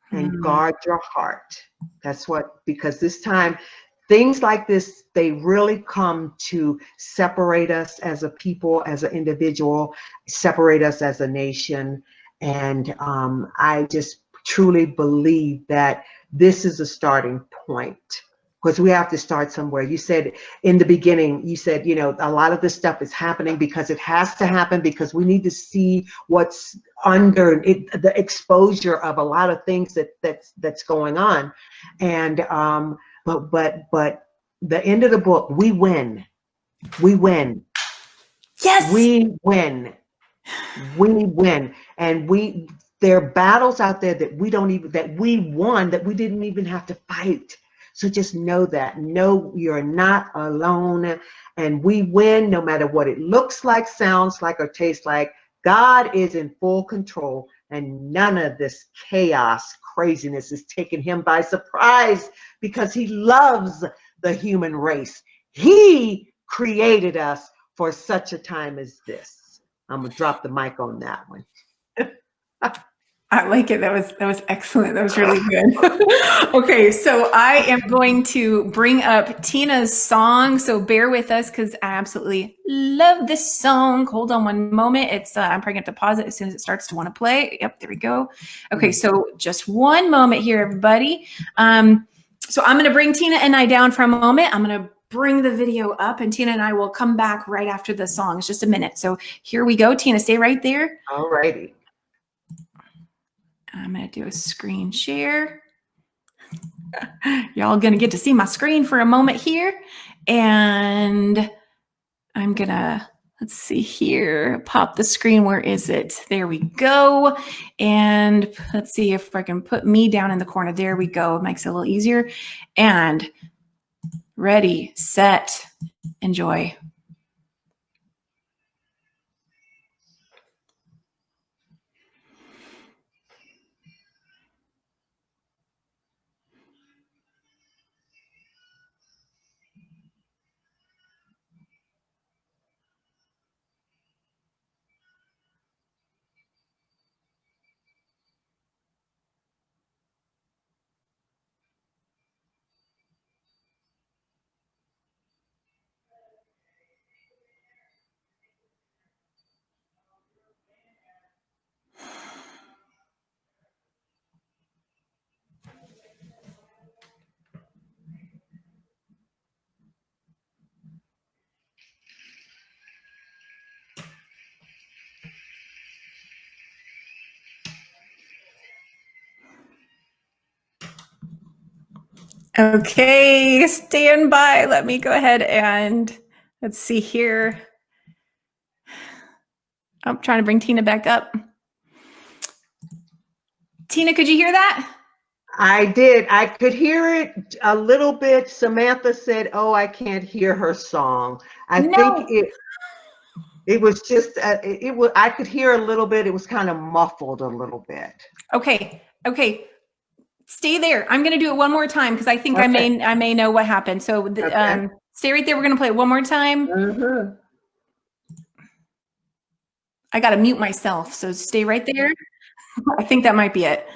and guard your heart. That's because this time, things like this, they really come to separate us as a people, as an individual, separate us as a nation. And I just truly believe that this is a starting point, because we have to start somewhere. You said in the beginning, a lot of this stuff is happening because it has to happen, because we need to see what's under it, the exposure of a lot of things that's going on. And but the end of the book, we win. Yes, we win. And there are battles out there that we won, that we didn't even have to fight. So just know you're not alone, and we win no matter what it looks like, sounds like, or tastes like. God is in full control. and none of this chaos craziness is taking him by surprise because he loves the human race. He created us for such a time as this. I'm gonna drop the mic on that one. I like it. That was excellent. That was really good. Okay, so I am going to bring up Tina's song. So bear with us because I absolutely love this song. Hold on one moment. It's I'm probably going to pause it as soon as it starts to want to play. Yep, there we go. Okay, so just one moment here, everybody. So I'm going to bring Tina and I down for a moment. I'm going to bring the video up, and Tina and I will come back right after the song. It's just a minute. So here we go. Tina, stay right there. All righty. I'm going to do a screen share. Y'all going to get to see my screen for a moment here. And I'm going to, let's see here, pop the screen. Where is it? There we go. And let's see if I can put me down in the corner. There we go. It makes it a little easier. And ready, set, enjoy. Okay, stand by. Let me go ahead and let's see here. I'm trying to bring Tina back up. Tina, could you hear that? I did. I could hear it a little bit. Samantha said, "Oh, I can't hear her song." I think it was just it was. I could hear a little bit. It was kind of muffled a little bit. Okay. Stay there. I'm going to do it one more time because I think I may know what happened. So stay right there. We're going to play it one more time. I got to mute myself. So stay right there. I think that might be it.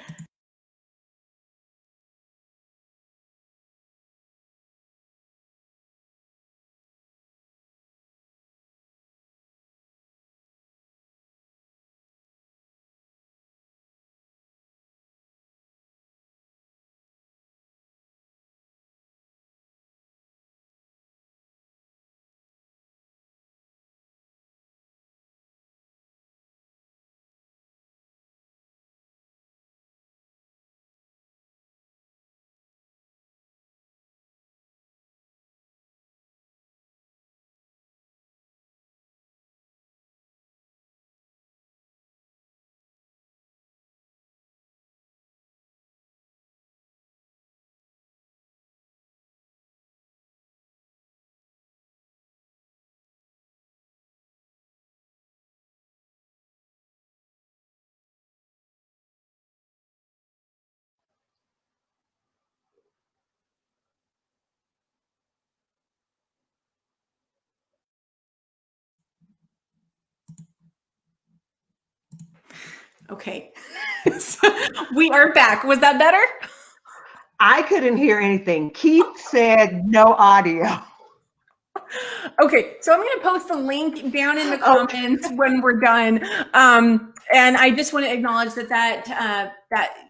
Okay. So we are back. Was that better? I couldn't hear anything. Keith said no audio. Okay, so I'm going to post the link down in the comments when we're done. And I just want to acknowledge that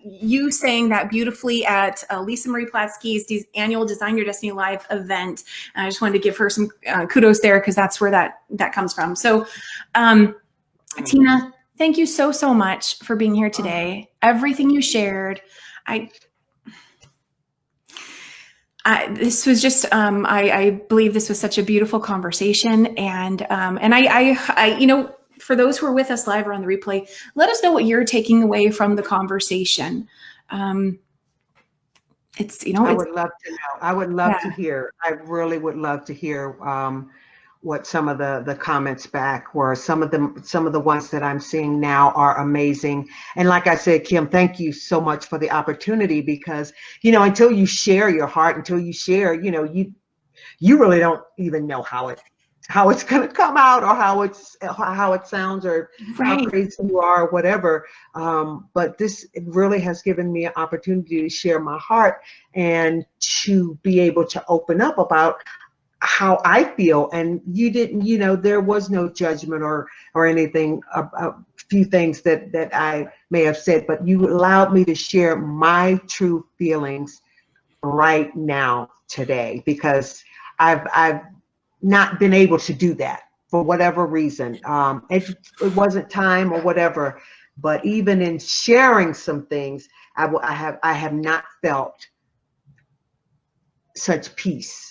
you sang that beautifully at Lisa Marie Platsky's annual Design Your Destiny Live event. And I just wanted to give her some kudos there because that's where that comes from. So, Tina, thank you so much for being here today. Everything you shared, this was just, I believe this was such a beautiful conversation. And I, you know, for those who are with us live or on the replay, let us know what you're taking away from the conversation. It's, you know, I would love to know. I would love to hear. I really would love to hear what some of the comments back were. Some of the ones that I'm seeing now are amazing. And like I said, Kim, thank you so much for the opportunity, because, until you share your heart, until you share, you really don't even know how it's going to come out, or how it sounds, or how Right. crazy you are, or whatever. But this really has given me an opportunity to share my heart and to be able to open up about how I feel. And you didn't, there was no judgment or anything, a few things that I may have said, but you allowed me to share my true feelings right now, today, because I've not been able to do that for whatever reason. It wasn't time or whatever, but even in sharing some things, I have not felt such peace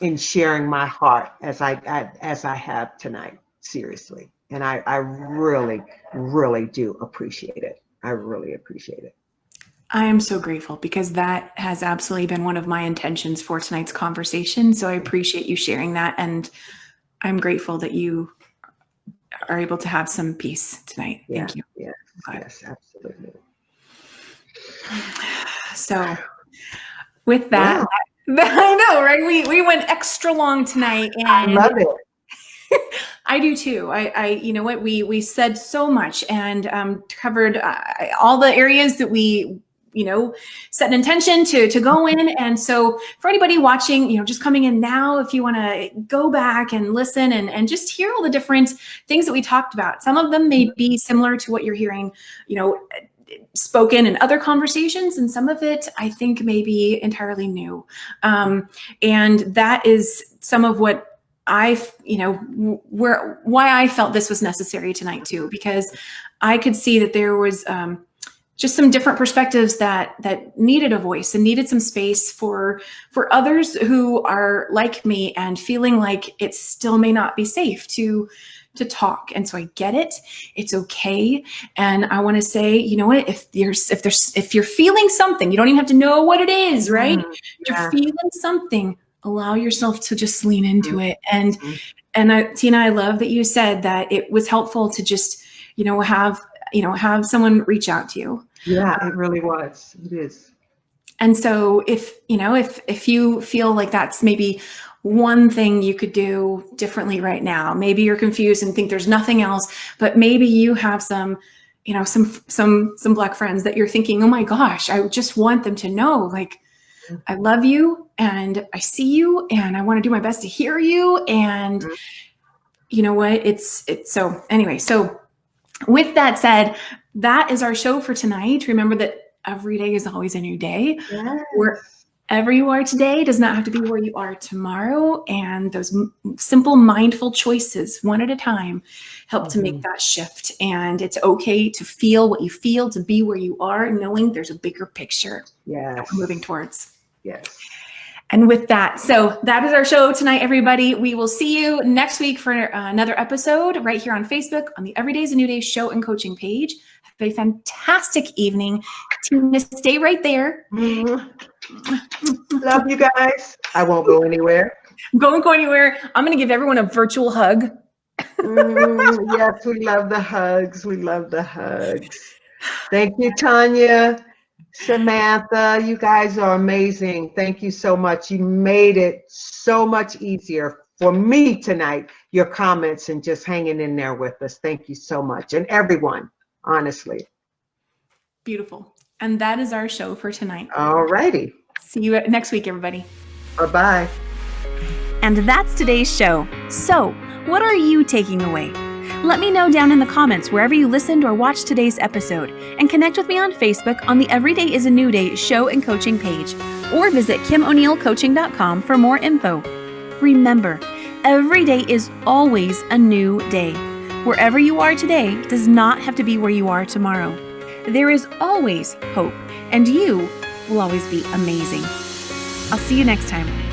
in sharing my heart as I have tonight. Seriously. And I really, really do appreciate it. I really appreciate it. I am so grateful, because that has absolutely been one of my intentions for tonight's conversation. So I appreciate you sharing that. And I'm grateful that you are able to have some peace tonight. Yeah, Thank you. yes, God. yes, absolutely. So with that, Wow. I know, right? We went extra long tonight, I and love it. I do too. You know what, we said so much, and covered all the areas that we, set an intention to go in. And so for anybody watching, just coming in now, if you want to go back and listen and just hear all the different things that we talked about, some of them may be similar to what you're hearing, spoken in other conversations, and some of it I think may be entirely new. And that is some of what why I felt this was necessary tonight too, because I could see that there was just some different perspectives that needed a voice and needed some space for others who are like me and feeling like it still may not be safe to talk. And so I get it. It's okay. And I want to say, you know what, if you're feeling something, you don't even have to know what it is, right? Yeah. You're feeling something, allow yourself to just lean into it. And Mhm. Tina, I love that you said that it was helpful to just, have someone reach out to you. Yeah, it really was. It is. And so if you feel like that's maybe one thing you could do differently right now, maybe you're confused and think there's nothing else, but maybe you have some Black friends that you're thinking, oh my gosh, I just want them to know, like, I love you and I see you and I want to do my best to hear you. And you know what, it's so anyway. So with that said, that is our show for tonight. Remember that every day is always a new day. Yes. Wherever you are today does not have to be where you are tomorrow. And those simple, mindful choices, one at a time, help to make that shift. And it's okay to feel what you feel, to be where you are, knowing there's a bigger picture that we're moving towards. Yes. And with that, so that is our show tonight, everybody. We will see you next week for another episode right here on Facebook on the Every Day is a New Day show and coaching page. Have a fantastic evening. Tina, stay right there. Love you guys. I won't go anywhere. Don't go anywhere. I'm going to give everyone a virtual hug. Yes, we love the hugs. We love the hugs. Thank you, Tanya. Samantha, you guys are amazing. Thank you so much. You made it so much easier for me tonight, your comments and just hanging in there with us. Thank you so much. And everyone, honestly. Beautiful. And that is our show for tonight. All righty. See you next week, everybody. Bye-bye. And that's today's show. So, what are you taking away? Let me know down in the comments wherever you listened or watched today's episode, and connect with me on Facebook on the Every Day is a New Day show and coaching page, or visit KimO'NeillCoaching.com for more info. Remember, every day is always a new day. Wherever you are today does not have to be where you are tomorrow. There is always hope, and you will always be amazing. I'll see you next time.